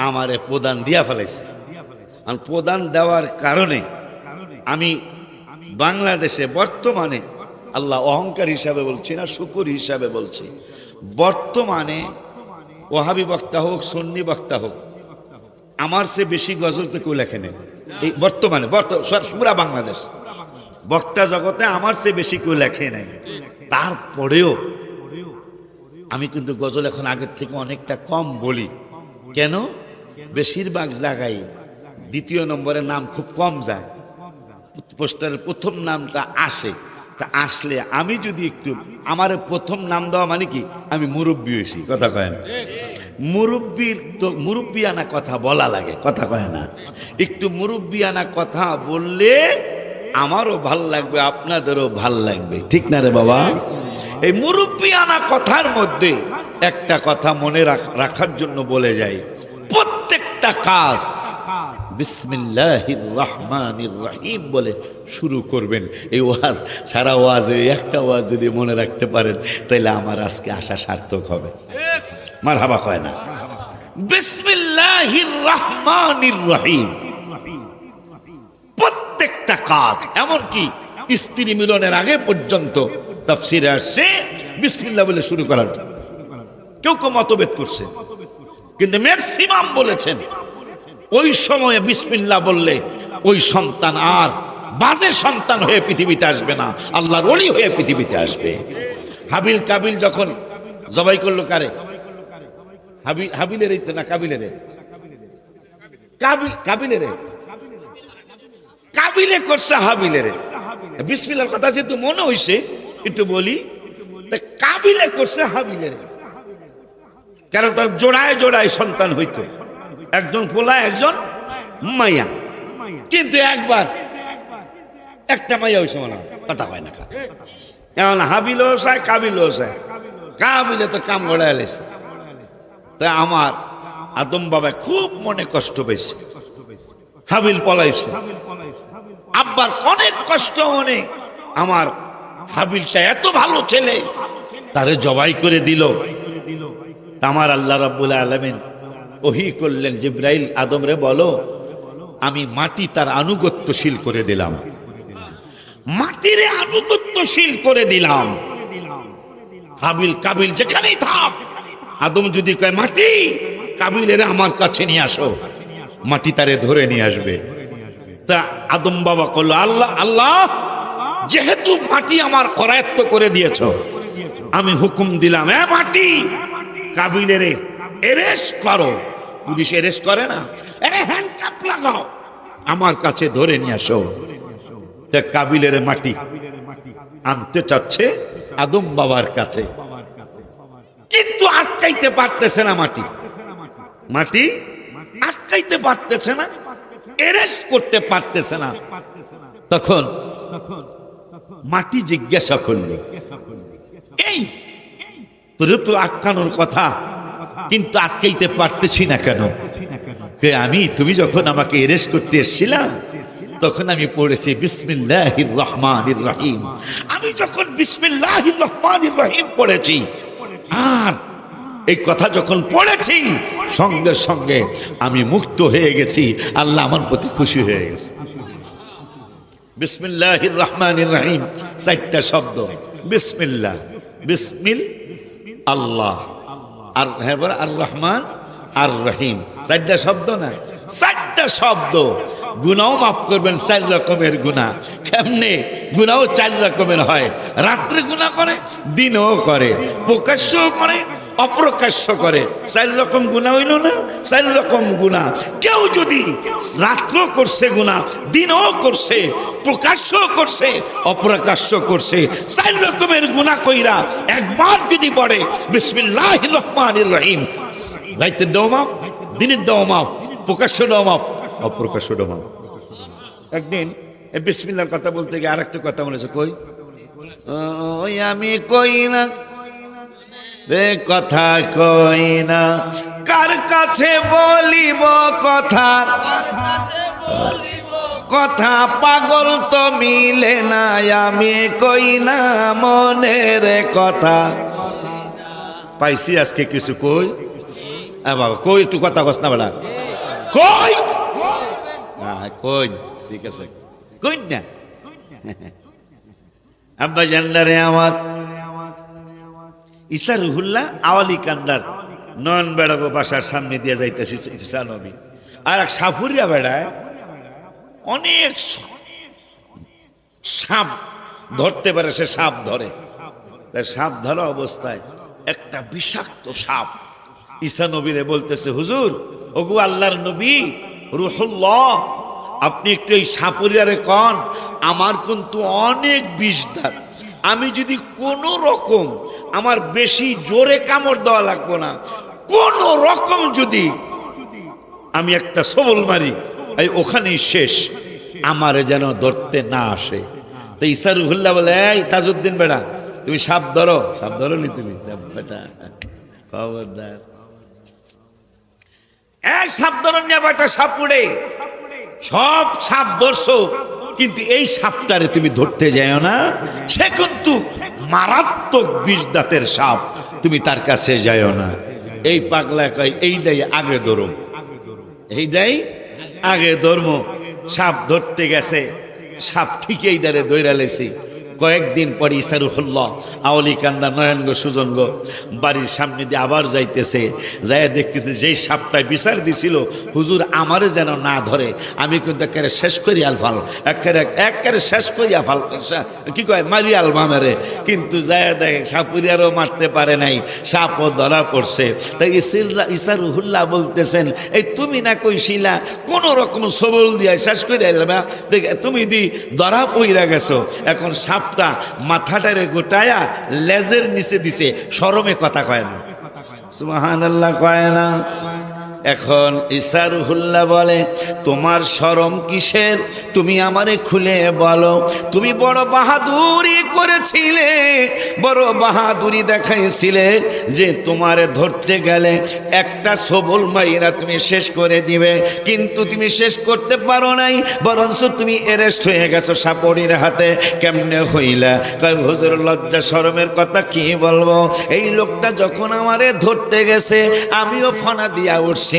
আমারে প্রদান দিয়া ফেলাইছে। আর প্রদান দেওয়ার কারণে আমি বাংলাদেশে বর্তমানে, আল্লাহ অহংকার হিসাবে বলছি না, শুকুর হিসাবে বলছি, বর্তমানে ওহাবি বক্তা হোক, সুন্নি বক্তা হোক, আমার চেয়ে বেশি গজল তো কেউ লেখে নেই এই বর্তমানে, পুরা বাংলাদেশ। বক্তা জগতে আমার চেয়ে বেশি কেউ লেখে নাই, তারপরেও আমি কিন্তু গজল এখন আগের থেকে অনেকটা কম বলি। কেন? বেশিরভাগ জায়গায় দ্বিতীয় নম্বরের নাম খুব কম যায়, পোস্টারের প্রথম নামটা আসে। তা আসলে আমি যদি একটু, আমার প্রথম নাম দেওয়া মানে কি, আমি মুরব্বী হয়েছি, কথা কয় না? মুরব্বীর তো মুরব্বিয়ানা কথা বলা লাগে, কথা কয় না? একটু মুরব্বিয়ানা কথা বললে আমারও ভাল লাগবে, আপনাদেরও ভাল লাগবে, ঠিক না রে বাবা? এই মুরব্বিয়ানা কথার মধ্যে একটা কথা মনে রাখার জন্য বলে যাই, প্রত্যেকটা কাজ বিসমিল্লাহির রহমানির রহিম বলে শুরু করবেন। এই ওয়াজ, সারা ওয়াজে একটা ওয়াজ যদি মনে রাখতে পারেন তাহলে আমার আজকে আসা সার্থক হবে। মারহাবা কয় না? বিসমিল্লাহির রহমানির রহিম। প্রত্যেকটা কাজ, এমনকি স্ত্রী মিলনের আগে পর্যন্ত তাফসীরে আসছে বিসমিল্লাহ বলে শুরু করার। কেউ কেউ মতভেদ করছে, কিন্তু ম্যাক্সিমাম বলেছেন ওই সময়ে বিসমিল্লাহ বললে ওই সন্তান আর বাজে সন্তান হয়ে পৃথিবীতে আসবে না, আল্লাহর ওলি হয়ে পৃথিবীতে আসবে। হাবিল কাবিল যখন জবাই করলো, কারে? হাবিলের না কাবিলের? কাবিলের কাবিলে করছে হাবিলের। বিসমিল্লাহর কথা যেহেতু মনে হইছে একটু বলি, কাবিলে করছে হাবিলের, কারণ তার জোড়ায় জোড়ায় সন্তান হইতো, একজন পোলা একজন মাইয়া, কিন্তু একবার একটা মাইয়া হইছে মনে হয়, কথা হয় না। এখন হাবিলও চায় কাবিলও চায়, কাবিলে তো কাম গড়ায় লেছে। তা আমার আদম বাবা খুব মনে কষ্ট পেয়েছে, হাবিল পলাইছে, আব্বার অনেক কষ্ট মনে। আমার হাবিলটা এত ভালো ছেলে, তারে জবাই করে দিল। আমার আল্লাহ রাব্বুল আলামিন ওহী করলেন, জিবরাইল আদম রে বলো আমি মাটি তার আনুগত্যশীল করে দিলাম, মাটিরে আনুগত্যশীল করে দিলাম। হাবিল কাবিল যেখানেই থাক, আদম যদি কয় মাটি, কাবিলের আমার কাছে নিয়ে আসো, মাটি তারে ধরে নিয়ে আসবে। তা আদম বাবা করলো, আল্লাহ আল্লাহ যেহেতু মাটি আমার করায়ত্ত করে দিয়েছ, আমি হুকুম দিলাম এ মাটি কাবিলের এরেস্ট করো। পুলিশ এরেস্ট করে না, আরে হ্যান্ডকাপ লাগাও, আমার কাছে ধরে নিয়ে আসো। তা কাবিলের মাটি আনতে চাচ্ছে আদম বাবার কাছে, কিন্তু আটকাইতে পারতেছে না, মাটি আটকাইতে পারতেছে না, এরেস্ট করতে পারতেছে না। তখন মাটি জিজ্ঞাসা করলো, এই তোরে তো আটকানোর কথা, কিন্তু আটকাইতে পারতেছি না কেন? তুমি যখন আমাকে এরেস্ট করতে এসেছিলাম তখন আমি পড়েছি বিসমিল্লাহির রহমানির রহিম। আমি যখন বিসমিল্লাহির রহমানির রহিম পড়েছি, আর এই কথা যখন পড়েছি, সঙ্গে সঙ্গে আমি মুক্ত হয়ে গেছি, আল্লাহ আমার প্রতি খুশি হয়ে গেছে। বিসমিল্লাহির রহমানির রহিম চারটা শব্দ, বিসমিল্লাহ, বিসমিল আল্লাহ, আর হ্যাঁ বলে আর রহমান আর রহিম, চারটা শব্দ না? চারটা শব্দ। গুনাও মাফ করবেন, 4 রকমের গুনাহ। কেমনে? গুনাও 4 রকমের হয়, রাত্রে গুনাহ করে, দিনও করে, প্রকাশ্যও করে, অপ্রকাশ্য করে। 4 রকম গুনাহ হইল না? 4 রকম গুনাহ। কেউ যদি রাত্র করছে গুনাহ, দিনও করছে, প্রকাশ্য করছে, অপ্রকাশ্য করছে, 4 রকমের গুনাহ কইরা একবার যদি পড়ে বিসমিল্লাহির রহমানির রহিম, রাইতের দাও মাফ, দিনের দাও মাফ, প্রকাশ্য দাও মাফ, অপ্রকাশ্য দাও মাফ। একদিন বিসমিল্লাহর কথা বলতে গিয়ে আরেকটা কথা মনে হচ্ছে, কই ওই আমি কই না রে কথা, কই না কার কাছে বলিব কথা, কথা পাগল তো মিলে না, আমি কই না মনের কথা। পাইছি আজকে কিছু, কই বাবা কই, একটু কথা কস না বেড়া, কই কই, ঠিক আছে কই না। আব্বা জান্নারে আমার ইসা রুহুল্লাহ আওয়ালি কান্দার নয়ন বেড়াবো বাসার সামনে দিয়ে যাইতেছি ঈসা নবী, আর এক সাফুরিয়া বেড়ায় অনেক সাপ ধরতে পারে, সে সাপ ধরে। সাপ ধরা অবস্থায় একটা বিষাক্ত সাপ ঈসা নবীরে বলতেছে, হুজুর, ওগো আল্লাহর নবী রুহুল্লাহ, আপনি একটু এই সাপুরিয়ারে কন, আমার কিন্তু অনেক বিষ দাঁত, আমি যদি কোনো রকম, আমার বেশি জোরে কামড় দেওয়া লাগবো না, কোন রকম যদি আমি একটা সবল মারি, এই ওখানেই শেষ, আমারে যেন ধরতে না আসে। তো ঈসা রুহুল্লাহ বলে, এই তাজউদ্দিন বেটা, তুমি সাপ ধরো। সাপ ধরো নি তুমি বেটা, খবরদার, এক সাপ ধরো না বেটা, সাপ উড়ে। সব সাপ ধরছো, কিন্তু এই সাপটারে তুমি ধরতে যাও না, সে কিন্তু মারাত্মক বিষ দাঁতের সাপ, তুমি তার কাছে যাও না। এই পাগলা কয়, এইটাই আগে ধরো, এইটাই আগে ধর্ম। সাপ ধরতে গেছে, সাপ ঠিকই এইটারে দৈরা লেছি। কয়েকদিন পরে ঈসা রুহুল্লাহ আওলি কান্দা নয়নগ সুজনগ বাড়ির সামনে দিয়ে আবার যাইতেছে, যাইয়া দেখতেছে যেই সাপটায় বিচার দিছিল, হুজুর আমারে যেন না ধরে, আমি কিন্তু একেবারে শেষ করি আলফাল, একেবারে শেষ করি আলফাল, কি কয় মারি আলবামেরে। কিন্তু যাইয়া দেখে সাপুরিয়ারও মারতে পারে নাই, সাপও ধরা পড়ছে। তাই ঈসা রুহুল্লাহ বলতেছেন, এই তুমি না কইছিলা কোন রকম সবল দিয়া শেষ করে আলবা, দেখ তুমি দি ধরা পইরা গেছো। এখন সাপটা মাথাটারে গোটায়া লেজের নিচে দিছে, শরমে কথা কয় না, সুবহানাল্লাহ কয় না। এখন ঈসা রুহুল্লাহ বলে, তোমার শরম কিসের, তুমি আমারে খুলে বলো, তুমি বড় বাহাদুরি করেছিলে, বড় বাহাদুরি দেখাইছিলে যে তোমারে ধরতে গেলে একটা সবল মাইরা তুমি শেষ করে দিবে, কিন্তু তুমি শেষ করতে পারো নাই, বরঞ্চ তুমি অ্যারেস্ট হয়ে গেছো সাপড়ির হাতে। কেমনে হইলা? কয় হুজুর, লজ্জা শরমের কথা কি বলবো, এই লোকটা যখন আমারে ধরতে গেছে আমিও ফানা দিয়া উঠছি,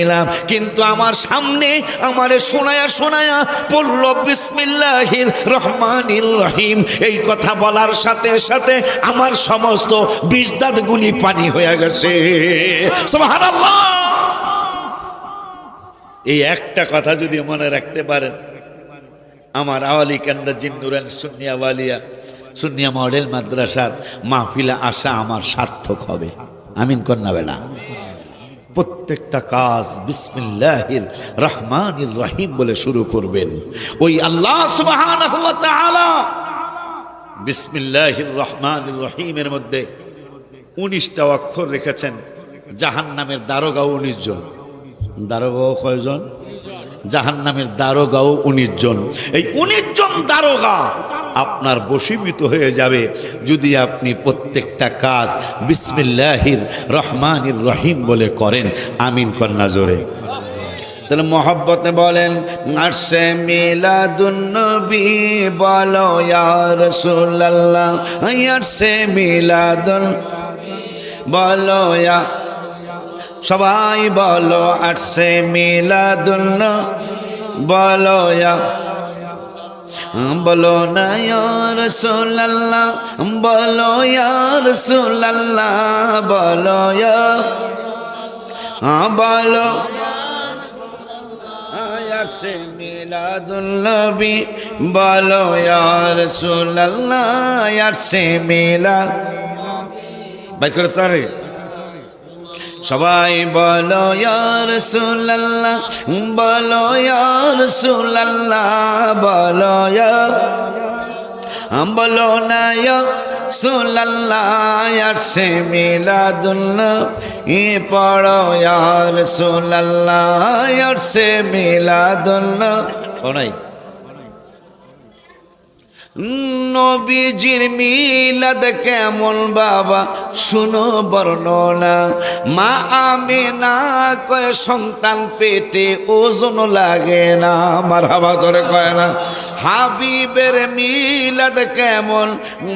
কিন্তু আমার সামনে আমারে শোনায়া শোনায়া পড়ল বিসমিল্লাহির রহমানির রহিম, এই কথা বলার সাথে সাথে আমার সমস্ত বিষ দাঁতগুলি পানি হয়ে গেছে। সুবহানাল্লাহ। এই একটা কথা যদি মনে রাখতে পারেন, আমার আওয়ালি কান্দা জিন্নুরান সুন্নিয়া ওয়ালিয়া সুন্নিয়া মডেল মাদ্রাসার মাহফিলে আসা আমার সার্থক হবে। আমিন কন্যা বেলা। প্রত্যেকটা কাজ বিসমিল্লাহির রহমানির রহিম বলে শুরু করবেন। ওই আল্লাহ সুবহানাহু ওয়া তাআলা বিসমিল্লাহির রহমানির রহিমের মধ্যে 19টা অক্ষর রেখেছেন। জাহান্নামের দারোগাও 19 জন। দারোগাও কয়জন? জাহান্নামের দারোগাও 19 জন। এই 19 জন দারোগা আপনার বশীভূত হয়ে যাবে যদি আপনি প্রত্যেকটা কাজ বিসমিল্লাহির রহমানির রহিম বলে করেন। আমিন কন্যা জোরে। তাহলে মহব্বতে বলেন, আরশে মিলাদুন নবী বলো ইয়া রাসূলুল্লাহ, আরশে মিলাদুন বলো ইয়া, সবাই বলো আরশে মিলাদুন বলো ইয়া, বলো না ইয়া রাসূলুল্লাহ, বলো ইয়া রাসূলুল্লাহ, বলো ইয়া, বলো আরশে মিলাদুন নবী বলো ইয়া রাসূলুল্লাহ, আরশে মিলাদ ভাই করে তারে সবাই বলো ইয়া রাসূলুল্লাহ, বলো ইয়া রাসূলুল্লাহ, বলো ইয়া, বলো না ইয়া রাসূলুল্লাহ, আরশে মিলাদুন নবী পড়ো ইয়া রাসূলুল্লাহ, আরশে মিলাদুন নবী। নবীজির মিলাদ কেমন বাবা শুনো বর্ণনা, মা আমিনা কয় সন্তান পেটে ওজন লাগে না, মারহাবা জোরে কয় না। হাবিবের মিলাদ কেমন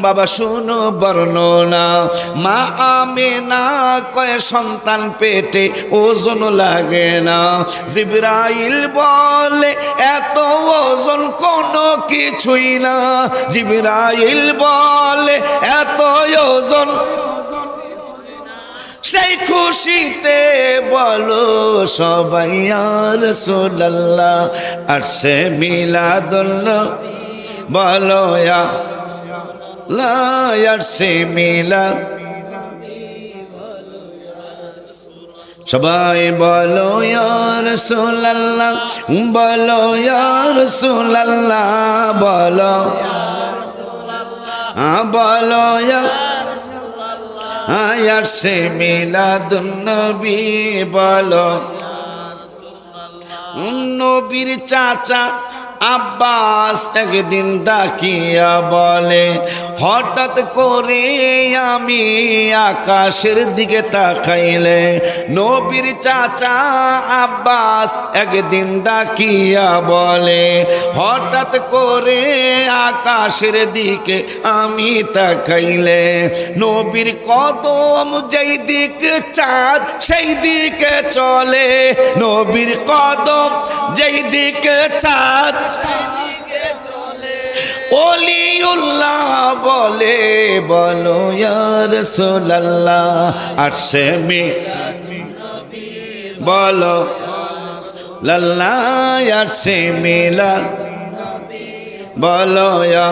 বাবা শুনো বর্ণনা, মা আমিনা কয় সন্তান পেটে ওজন লাগে না। জিবরাইল বলে এত ওজন কোনো কিছুই না, জিবরাইল বলে এত ওজন, সেই খুশিতে বলো সবাই ইয়া রাসূলুল্লাহ, আরশে মিলাদুন বলো ইয়া আরশে মিলা সবাই বলো ইয়া রাসূলুল্লাহ বলো ইয়া রাসূলুল্লাহ বলো বলো ইয়া আরশে মিলাদুন নবী বলো নবীর চাচা আব্বাস একদিন ডাকিয়া বলে হঠাৎ করে আমি আকাশের দিকে তাকাইলে নবীর চাচা আব্বাস একদিন ডাকিয়া বলে হঠাৎ করে আকাশের দিকে আমি তাকাইলে নবীর কদম যেই দিকে চাঁদ সেই দিকে চলে নবীর কদম যেই দিকে চাঁদ ওলিউল্লাহ বলে বলো ইয়া রাসূলুল্লাহ আরশে বলো লাল্লাহ আরশে মিলা বলো ইয়া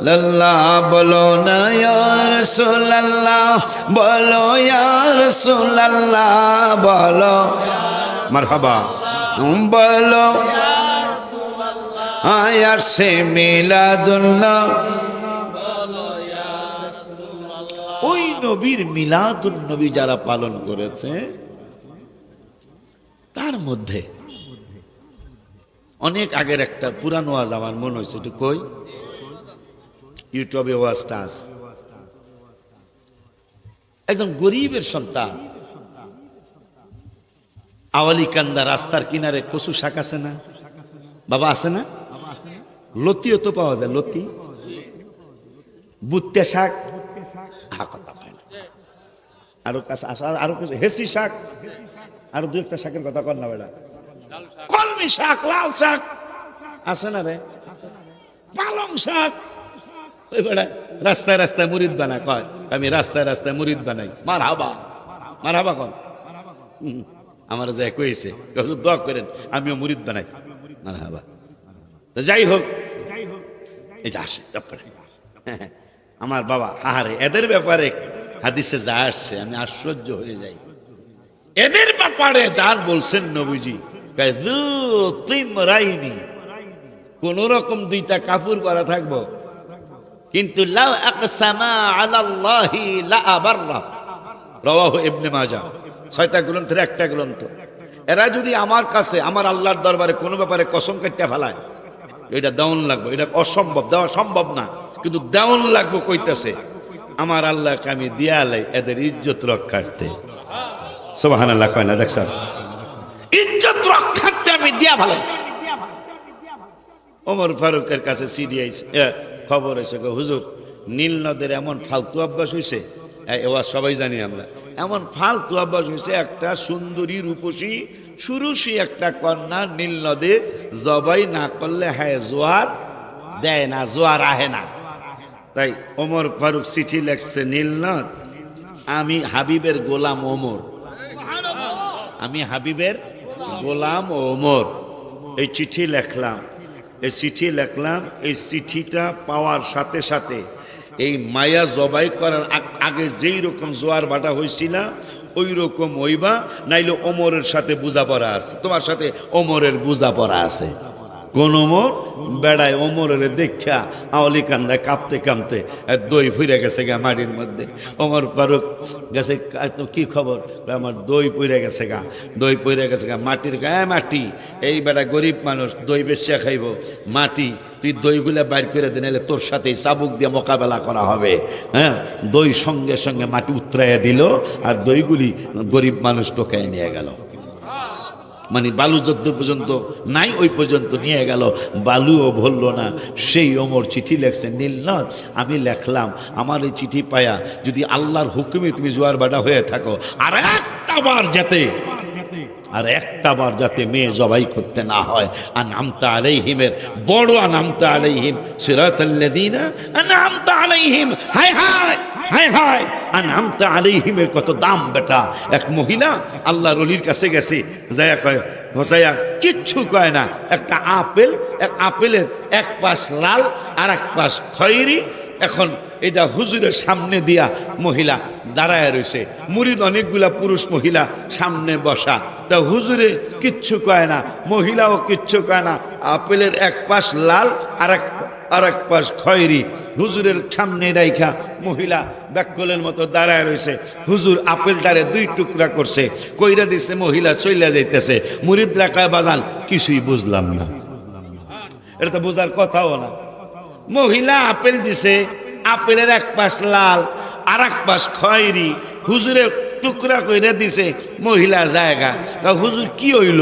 লাল্লাহ বলো না ইয়া রাসূলুল্লাহ বলো ইয়া রাসূলুল্লাহ বলো মারহাবা বলো আরশে মিলাদুল্লাহ ওই নবীর মিলাদুন নবী যারা পালন করেছে তার মধ্যে অনেক আগের একটা পুরানো ওয়াজ আমার মনে হয়েছে একটু কই ইউটিউবে ওয়াজটা আছে একদম গরিবের সন্তান আওয়ালিকান্দা রাস্তার কিনারে কচু শাক আছে না বাবা আছে না লতিও তো পাওয়া যায় লতি বুত্তে শাক কথা হয় না আরো কাছে আরো হেসি শাক আরো দু একটা শাকের কথা কর না বেটা কলমি শাক লাল শাক আছে না রে পালং শাক ওই বেটা রাস্তায় রাস্তায় মুরিদ বানায় কয় আমি রাস্তায় রাস্তায় মুরিদ বানাই মারহাবা কন আমার যা কইছে দোয়া করেন আমিও মুরিদ বানাই মারহাবা তো যাই হোক এই যে আসে আমার বাবা আহারে এদের ব্যাপারে হাদিসে যা আসছে আমি আশ্চর্য হয়ে যাই এদের ব্যাপারে যার বলছেন নবীজি তিমরাইনি কোন রকম দুইটা কাফুর করা থাকবো কিন্তু লাউ আকসামা আলাল্লাহি লা আবাররা রাওয়াহু ইবনে মাজাহ 6টা গ্রন্থের একটা গ্রন্থ এরা যদি আমার কাছে আমার আল্লাহর দরবারে কোনো ব্যাপারে কসম কাটতে ফেলায় এটা দেওয়ান লাগবে এটা অসম্ভব দেওয়া সম্ভব না কিন্তু দেওয়ান লাগবে কইতাছে আমার আল্লাহকে আমি দিয়ালাই এদের ইজ্জত রক্ষার্থে সুবহানাল্লাহ কয় না দেখছেন ইজ্জত রক্ষার্থে আমি দিয়া ফেলাই ওমর ফারুকের কাছে সিডি আইছে খবর এসে হুজুর নীল নদের এমন ফালতু অভ্যাস হয়েছে এবার সবাই জানি আমরা এমন ফালতু অভ্যাস হয়েছে একটা সুন্দরী রূপসী সুরুষী একটা কন্যা নীল নদে জবাই না করলে হ্যাঁ জোয়ার দেয় না জোয়ার আহে না তাই ওমর ফারুক চিঠি লেখছে নীল নদ আমি হাবিবের গোলাম ওমর আমি হাবিবের গোলাম ওমর এই চিঠি লেখলাম এই চিঠিটা পাওয়ার সাথে সাথে এই মায়া জবাই করার আগে যেই রকম জোয়ার ভাটা হয়েছিল ওই রকম হইবা নাইলে ওমরের সাথে বোঝাপড়া আছে তোমার সাথে ওমরের বোঝাপড়া আছে কোন ওমর বেড়ায় ওমরের দেখা আওয়ালি কান্দায় কাঁপতে কাঁপতে দই ফুরে গেছে গা মাটির মধ্যে ওমর ফারুক গেছে কি খবর আমার দই পুড়ে গেছে গা মাটির গায়ে মাটি এই বেড়া গরিব মানুষ দই বেশি খাইব মাটি তুই দইগুলা বাইর করে দে নাহলে তোর সাথে চাবুক দিয়ে মোকাবেলা করা হবে হ্যাঁ দই সঙ্গে সঙ্গে মাটি উতরাইয়া দিল আর দইগুলি গরিব মানুষ টোকায় নিয়ে গেল মানে বালু যদ্দূর পর্যন্ত নাই ওই পর্যন্ত নিয়ে গেল বালুও ভরল না সেই ওমর চিঠি লেখছে নীলনদ আমি লেখলাম আমার এই চিঠি পায়া যদি আল্লাহর হুকুমে তুমি জোয়ার বাটা হয়ে থাকো আর একটা বার যাতে মেয়ে জবাই করতে না হয় আনআমতা আলাইহিমের বড় আনআমতা আলাইহিম সিরাতাল্লাযীনা আনআমতা আলাইহিম হায় হায় আনআমতা আলাইহিমের কত দাম বেটা এক মহিলা আল্লাহর ওলির কাছে গেছে যায় কয় ঘষাইয়া কিচ্ছু কয় না। একটা আপেল, এক আপেলের এক পাশ লাল আর এক পাশ খয়েরি। এখন এটা হুজুরের সামনে দিয়া মহিলা দাঁড়ায় রয়েছে, মুরিদ অনেকগুলা পুরুষ মহিলা সামনে বসা। তা হুজুরে কিচ্ছু কয় না, মহিলাও কিচ্ছু কয় না। আপেলের এক পাশ লাল আর এক পাশ খয়েরি। হুজুরের সামনে রাইখা মহিলা ব্যাককলের মতো দাঁড়ায় রয়েছে। হুজুর আপেলটারে দুই টুকরা করছে, কইরা দিছে, মহিলা চইলা যাইতেছে। মুরিদরা কয় বাজান কিছুই বুঝলাম না। এটা তো বোঝার কথাও না। মহিলা আপেল দিছে, আপেলের এক পাশ লাল আর এক পাশ খয়েরি। হুজুরে টুকরা কইরা দিছে, মহিলা জায়গা। হুজুর কি হইল?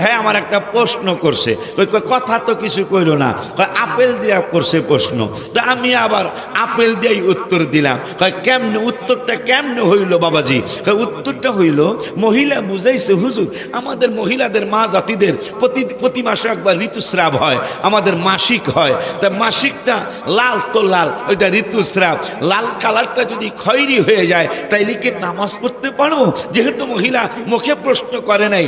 হ্যাঁ আমার একটা প্রশ্ন করছে। কথা তো কিছু কইল না, আপেল দিয়া করছে প্রশ্ন। তা আমি আবার আপেল দিয়াই উত্তর দিলাম। কেমনে উত্তরটা কেমনে হইল বাবাজি? উত্তরটা হইল, মহিলা বুঝাইছে হুজুর আমাদের মহিলাদের মা জাতিদের প্রতি মাসে একবার ঋতুস্রাব হয়, আমাদের মাসিক হয়। তা মাসিকটা লাল তো লাল, ওইটা ঋতুস্রাব। লাল কালারটা যদি খয়েরি হয়ে যায় তাইলে কি নামাজ পড়তে পারবো? যেহেতু মহিলা মুখে প্রশ্ন করে নাই,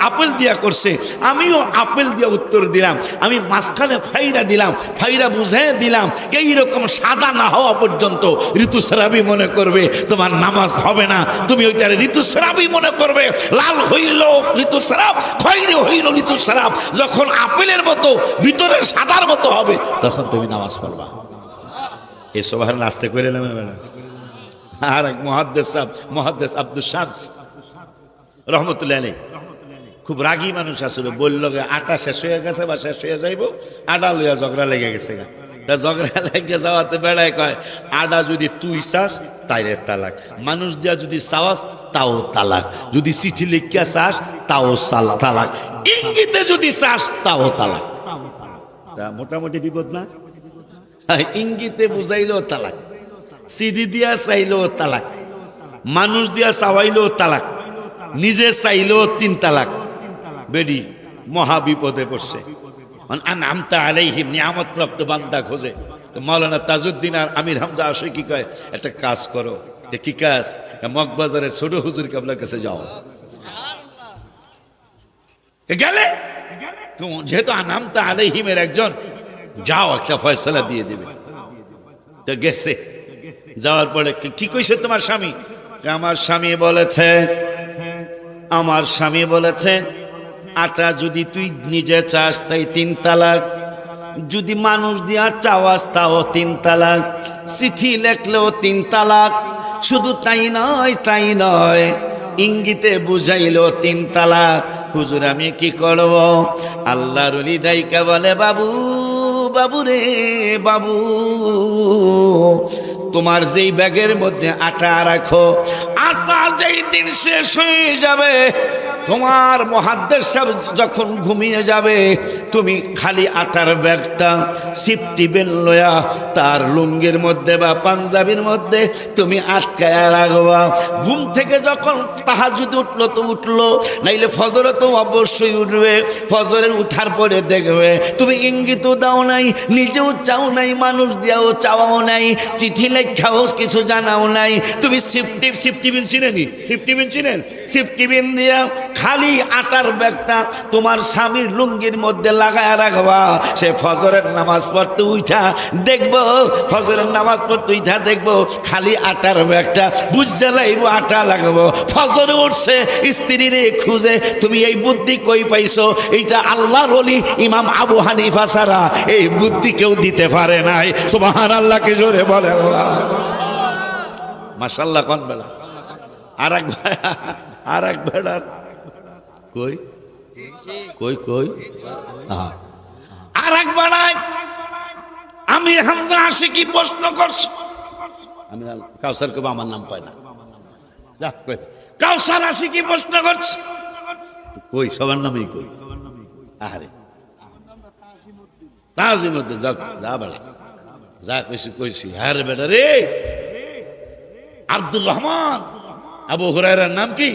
আপেল দিয়া করছে, আমিও আপেল দিয়া উত্তর দিলাম। আমি মাঝখানে ফাইরা দিলাম, ফাইরা বুঝাই দিলাম এইরকম সাদা না হওয়া পর্যন্ত ঋতুস্রাবই মনে করবে, তোমার নামাজ হবে না। তুমি ওইটার ঋতুস্রাবই মনে করবে। লাল হইল ঋতুস্রাব, খয়েরি হইল ঋতুস্রাব। যখন আপেলের মতো ভিতরের সাদার মতো হবে তখন তুমি নামাজ পড়বা। এই সবার নাস্তে করে নেবে না। আর এক মুহাদ্দিস আব্দুল শামস রহমতুল্লাহ আলাইহি খুব রাগী মানুষ আসলে। বলল আটা শেষ হয়ে গেছে বা শেষ হয়ে যাইব, আটা লইয়া ঝগড়া লেগে গেছে। তা ঝগড়া লেগে যাওয়াতে বেড়ায় কয় আটা যদি তুই চাস তাইলে তালাক, মানুষ দিয়া যদি চাওয়াস তাও তালাক, যদি চিঠি লিখিয়া চাস তাও তালাক, ইঙ্গিতে যদি চাস তাও তালাক। তা মোটামুটি বিপদ না? ইঙ্গিতে বুঝাইলেও তালাক, সিডি দিয়া চাইলেও তালাক, মানুষ দিয়া চাওয়াইলেও তালাক, নিজে চাইলেও 3 তালাক। বেডি মহা বিপদে পড়ছে। আনআমতা আলাইহিম, নিয়ামত প্রাপ্ত বান্দা খোঁজে। মাওলানা তাজউদ্দিন আর আমির হামজা আসে কি কয়, একটা কাজ করো। কি কাজ? মগবাজারের ছোট হুজুর কাবলার কাছে যাও। গেলে যেহেতু আনআমতা আলাইহিমের একজন, যাও একটা ফয়সালা দিয়ে দেবে। তো গেছে, যাওয়ার পরে কি কইছে তোমার স্বামী? আমার স্বামী বলেছে আটা যদি তুই নিজে চাস তাই 3 তালাক, যদি মানুষ দিয়া চাওয়াস তাও 3 তালাক, চিঠি লেখলেও 3 তালাক। শুধু তাই নয়, ইঙ্গিতে বুঝাইলো 3 তালাক। হুজুর আমি কি করব? আল্লাহর ওলি ডাইকা বলে, বাবু রে বাবু, তোমার যেই ব্যাগের মধ্যে আটা রাখো, আটা যেই দিন শেষ হয়ে যাবে, তোমার মুহাদ্দিস সাহেব যখন ঘুমিয়ে যাবে, তুমি খালি আটার ব্যাগটা সিফটিবেন লয়া তার লুঙ্গির মধ্যে বা পাঞ্জাবির মধ্যে তুমি আটকায় রাখবা। ঘুম থেকে যখন তাহাজ্জুদ উঠলো তো উঠলো, নাইলে ফজরে তো অবশ্যই উঠবে। ফজরের উঠার পরে দেখবে তুমি ইঙ্গিতও দাও নাই, নিজেও চাও নাই, মানুষ দিয়াও চাওয়াও নাই, চিঠি লেখাও কিছু জানাও নাই। তুমি সিফটিবিন চিনেন? সিফটিবিন দিয়া খালি আটার ব্যাগটা তোমার স্বামীর লুঙ্গির মধ্যে লাগায় রাখবা। সে ফজরের নামাজ পড়তে উঠা দেখবো, খালি আটার ব্যাগটা বুঝতে লাইব, আটা লাগাবো। ফজরে উঠছে, স্ত্রীর খুঁজে। তুমি এই বুদ্ধি কই পাইছো? এইটা আল্লাহর ওলি ইমাম আবু হানিফা ছাড়া এই বুদ্ধি কেউ দিতে পারে নাই। সুবহানাল্লাহকে জোরে বলে আল্লাহ। মাশাআল্লাহ কোন বেলা? আর এক বেড়ার কই আর এক বেড়ায় আমি হামজা আসে কি প্রশ্ন করছি? আমি কাউসার কব আমার নাম পায় না। কাউসার আসে কি প্রশ্ন করছি? কই সবার নামেই কই। আরে তাজিমউদ্দিন যা বেড়া যা কইছি। আরে বেটা রে, আব্দুর রহমান, আবু হুরায়রার নাম কি?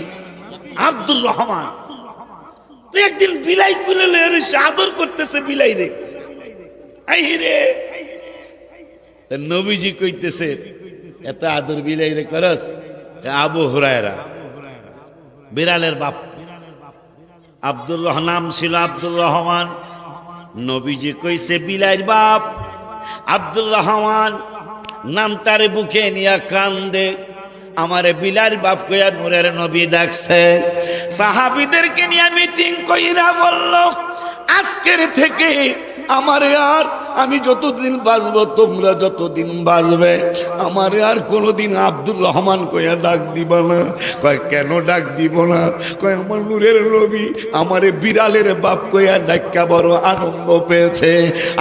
আব্দুর রহমান। একদিন বিলাই কুলে লয়ে আদর করতেছে বিলাই রে। আই রে, নবীজি কইতেছে এত আদর বিলাই রে করস? আবু হুরায়রা বিড়ালের বাপ। নাম ছিল আব্দুর রহমান। নবীজি কইছে বিলাইর বাপ আব্দুর রহমান, নাম তারে বুকে নিয়ে কান্দে। আমারে বিলার বাপ কইয়া নূরের নবী ডাকছে। সাহাবীদেরকে নিয়ে মিটিং কইরা বলল, আজকের থেকে আমারে আর আমি যতদিন বাঁচবো, তোমরা যতদিন বাঁচবে, আমারে আর কোনোদিন আব্দুর রহমান কইয়া ডাক দিবা না। কয় কেন ডাক দিব না? কয় আমার নূরের নবী আমারে বিড়ালের বাপ কইয়া ডাক্কা বড় আনন্দ পেয়েছে।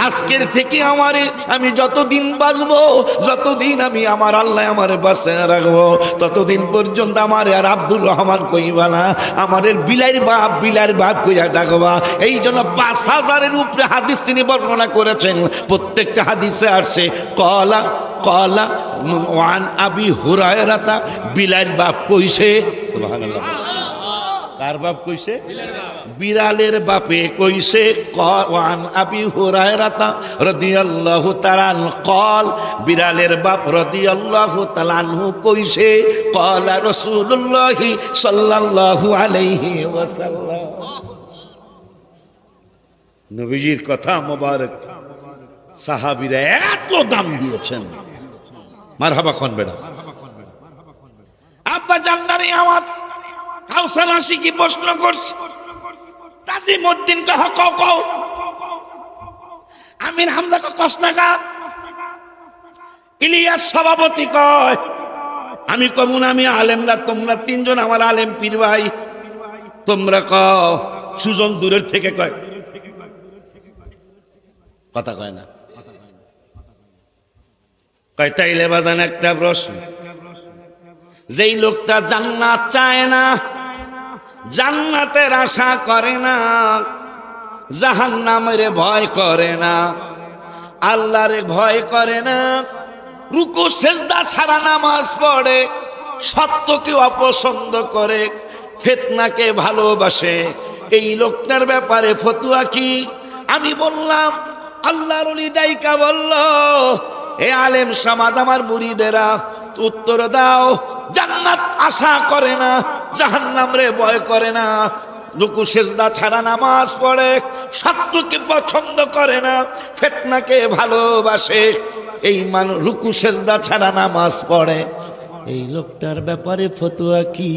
আজকের থেকে আমারে আমি যতদিন বাঁচবো, যতদিন আমি আমার আল্লাহ আমারে বাঁচিয়ে রাখবো, ততদিন পর্যন্ত আমারে আর আব্দুর রহমান কইবা না, আমাদের বিলাইর বাপ কইয়া ডাকবা। এই জন্য 5000-এর উপরে হাদিস তিনি বর্ণনা করেছেন। প্রত্যেকটা হাদিসে আসছে কলা কলা ওয়ান আবি হুরায়রা, বিলাইর বাপ কইছে। সুবহানাল্লাহ। কার বাপ কইছে? বিড়ালের বাপে কইছে। ওয়ান আবি হুরায়রা রাদিয়াল্লাহু তাআলা কল, বিড়ালের বাপ রাদিয়াল্লাহু তাআলা আনহু কইছে ক্বালা রাসূলুল্লাহ সাল্লাল্লাহু আলাইহি ওয়াসাল্লাম। নবীজির কথা মোবারক সাহাবীরা এত দাম দিয়েছেন। মারহাবা কোন বেটা আব্বা জান্নারে আমার কাউসার আসি কি প্রশ্ন করছে? তাসিমউদ্দিন কহ কও আমির হামজা কসনাকা ইলিয়াস সভাপতি কয় আমি কমুন আমি আলেমরা, তোমরা তিনজন আমার আলেম পীর ভাই, তোমরা কও। সুজন দূরের থেকে কয়, কথা কয় না। কয় তাইলে বাজান একটা প্রশ্ন, যেই লোকটা জান্নাত চায় না, জান্নাতের আশা করে না, জাহান্নামের ভয় করে না, আল্লাহরে ভয় করে না, রুকু সেজদা ছাড়া নামাজ পড়ে, সত্যকে অপছন্দ করে, ফিতনাকে ভালোবাসে, এই লোকটার ব্যাপারে ফতোয়া কি? আমি বললাম আল্লাহর ওলি ডাইকা বলল, এ আলেম সমাজ আমার মুরিদেরা উত্তর দাও, জান্নাত আশা করে না, জাহান্নাম রে ভয় করে না, রুকু সেজদা ছাড়া নামাজ পড়ে, সত্যকে পছন্দ করে না, ফিতনাকে ভালোবাসে, এই মানুষ রুকু সেজদা ছাড়া নামাজ পড়ে, এই লোকটার ব্যাপারে ফতোয়া কি?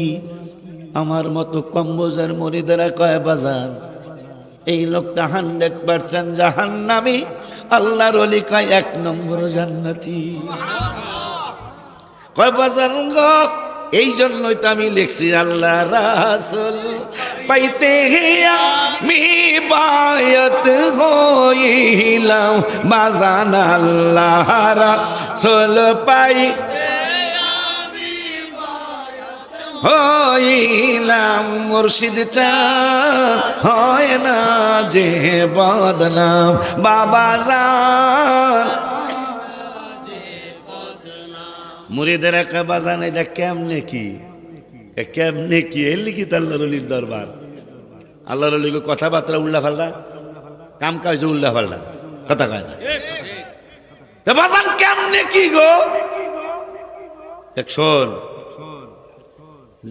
আমার মতো কম্বোজের মুরিদেরা কয় বাজান এই লোকটা 100% জাহান্নামী, আল্লাহর ওলি কয় 1 নম্বর জান্নাতি। কয় বাজান গো, এই জন্যই তো আমি লিখছি আল্লাহ রাসূল পাইতে আমি বায়াত হইলাম, বাজান আল্লাহ রাসূল পাইতে হইলাম, মুর্শিদ চান হয় না যে বদনাম, বাবা জান মুরিদের একা বাজান। এটা কেমনে কি? কেমনে কি? এর লিখিত আল্লাহর ওলির দরবার, আল্লাহর ওলির কথাবার্তা উল্লা ফাল্লা, কাম কাজ উল্লা ফাল্লা, কথা কয় না। বাজান কেমনে কি গো? শোন,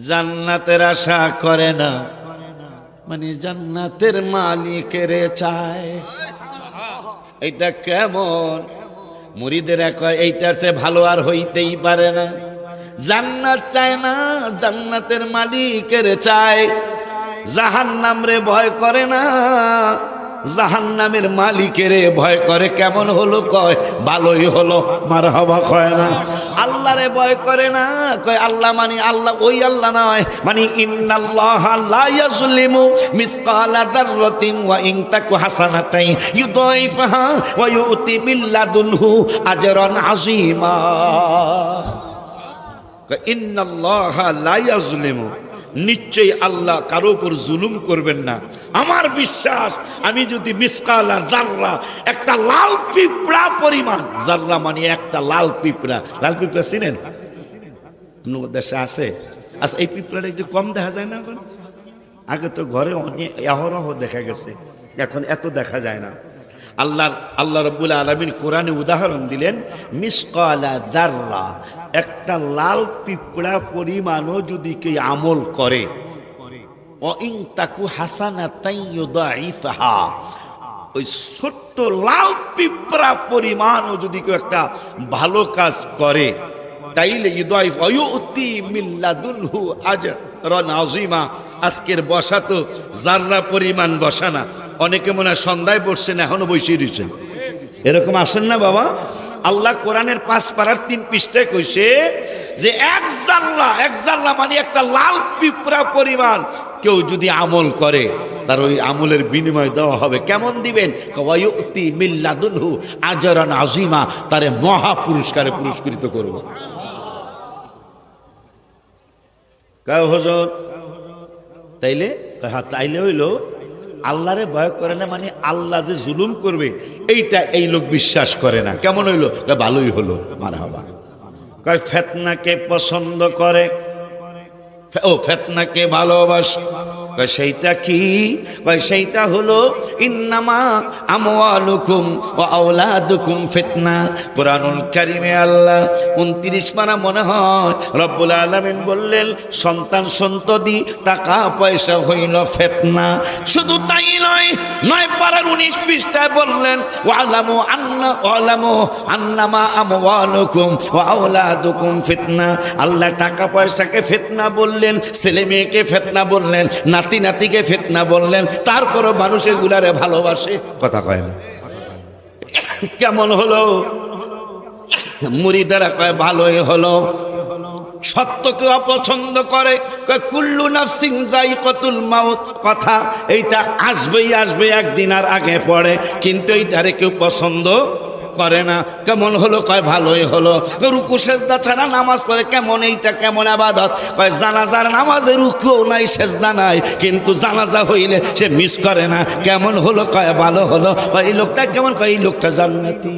জান্নাতের আশা করে না মানে জান্নাতের মালিকের চায়। এটা কেমন? মুরিদেরা কয় এইটার চেয়ে ভালো আর হইতেই পারে না। জান্নাত চায় না, জান্নাতের মালিকের চায়, জাহান্নাম রে ভয় করে না, জাহান্নামের মালিকের ভয় করে। কেমন হলো? কয় ভালোই হলো, মারহাবা কয় না। আল্লাহরে ভয় করে না, কয় আল্লাহ মানে আল্লাহ ওই আল্লাহ নয়, মানে ইন্নাল্লাহা লা ইয়াজলিমু মিসকালা যাররাতিন ওয়া ইন তাকু হাসানাতাই ইউদাইফাহা ওয়া ইউতি মিন লাদুনহু আজরান আযীমা। কয় ইন্নাল্লাহা লা ইয়াজলিমু, নিশ্চয়ই আল্লাহ কারো উপর জুলুম করবেন না। আমার বিশ্বাস, আমি যদি মিসকালা যাররা, একটা লাল পিঁপড়া পরিমাণ, যাররা মানে একটা লাল পিঁপড়া, লাল পিঁপড়া চিনেন? দেশে আছে। আচ্ছা, এই পিঁপড়াটা একটু কম দেখা যায় না এখন? আগে তো ঘরে অনেক অহরহ দেখা গেছে, এখন এত দেখা যায় না। আল্লাহ রাব্বুল আলামিন কোরআনে উদাহরণ দিলেন, মিসকালা যাররা, একটা লাল পিঁপড়া পরিমাণও যদি কেউ আমল করে, ইন তাকু হাসানাতান ইউদাইফাহা, ওই ছোট্ট লাল পিঁপড়া পরিমাণও যদি কেউ একটা ভালো কাজ করে তাইলে ইউদাইফ ওয়ুতি মিন লাদুনহু আজরান আযীমা। আজকের বসা তো জাররা পরিমাণ বসা না, অনেকে মনে হয় সন্ধ্যায় বসছেন এখনো বসে রয়েছেন, এরকম আসেন না বাবা? আল্লাহ কোরআনের 5 পারার 3 পৃষ্ঠায় কইছে যে এক জাল্লা মানে একটা লাল পিঁপড়া পরিমাণ কেউ যদি আমল করে তার ওই আমলের বিনিময় দেওয়া হবে। কেমন দিবেন? ওয়ায়ুতি মিন লাদুনহু আজরান আযীমা, তারে মহা পুরস্কারে পুরস্কৃত করব। কাউ হুজুর তাইলে? হ্যাঁ তাইলে হইলো আল্লাহরে ভয় করে না, মানে আল্লাহ যে জুলুম করবে এইটা এই লোক বিশ্বাস করে না। কেমন হইলো? ভালোই হলো, মারহাবা। কয় ফিতনাকে পছন্দ করে, ও ফিতনাকে ভালোবাসে। কয় সেইটা কি? কয় সেইটা হলো ইন্নামা আমওয়ালুকুম ওয়া আওলাদুকুম ফিতনা। কুরআনুল কারীমে আল্লাহ 29 পারা মনে হয় রব্বুল আলামিন বললেন সন্তান সন্ততি টাকা পয়সা হইল ফিতনা। শুধু তাই নয়, 9 পারার 19 পৃষ্ঠায় বললেন ওয়ালামু আন্নামা আমওয়ালুকুম ওয়া আওলাদুকুম ফিতনা। আল্লাহ টাকা পয়সাকে ফিতনা বললেন, ছেলে মেয়েকে ফিতনা বললেন, নাতি নাতিকে ফিতনা বললেন, তারপরও মানুষ এগুলারে ভালোবাসে। কথা কয় না? কেমন হলো? মুরিদারা কয় ভালোই হলো। সত্যকে অপছন্দ করে, কয় কুল্লু নাফসিন যায়িকাতুল মাউত। কথা এইটা আসবে একদিন, আর আগে পড়ে, কিন্তু এইটারে কেউ পছন্দ করে না। কেমন হলো? কয় ভালোই হলো। রুকু সেজদা ছাড়া নামাজ পড়ে, কেমন এইটা কেমন ইবাদত? কয় জানাজার নামাজে রুকুও নাই সেজদা নাই, কিন্তু জানাজা হইলে সে মিস করে না। কেমন হলো? কয় ভালো হলো। কয় এই লোকটা কেমন? কয় এই লোকটা জান্নাতি।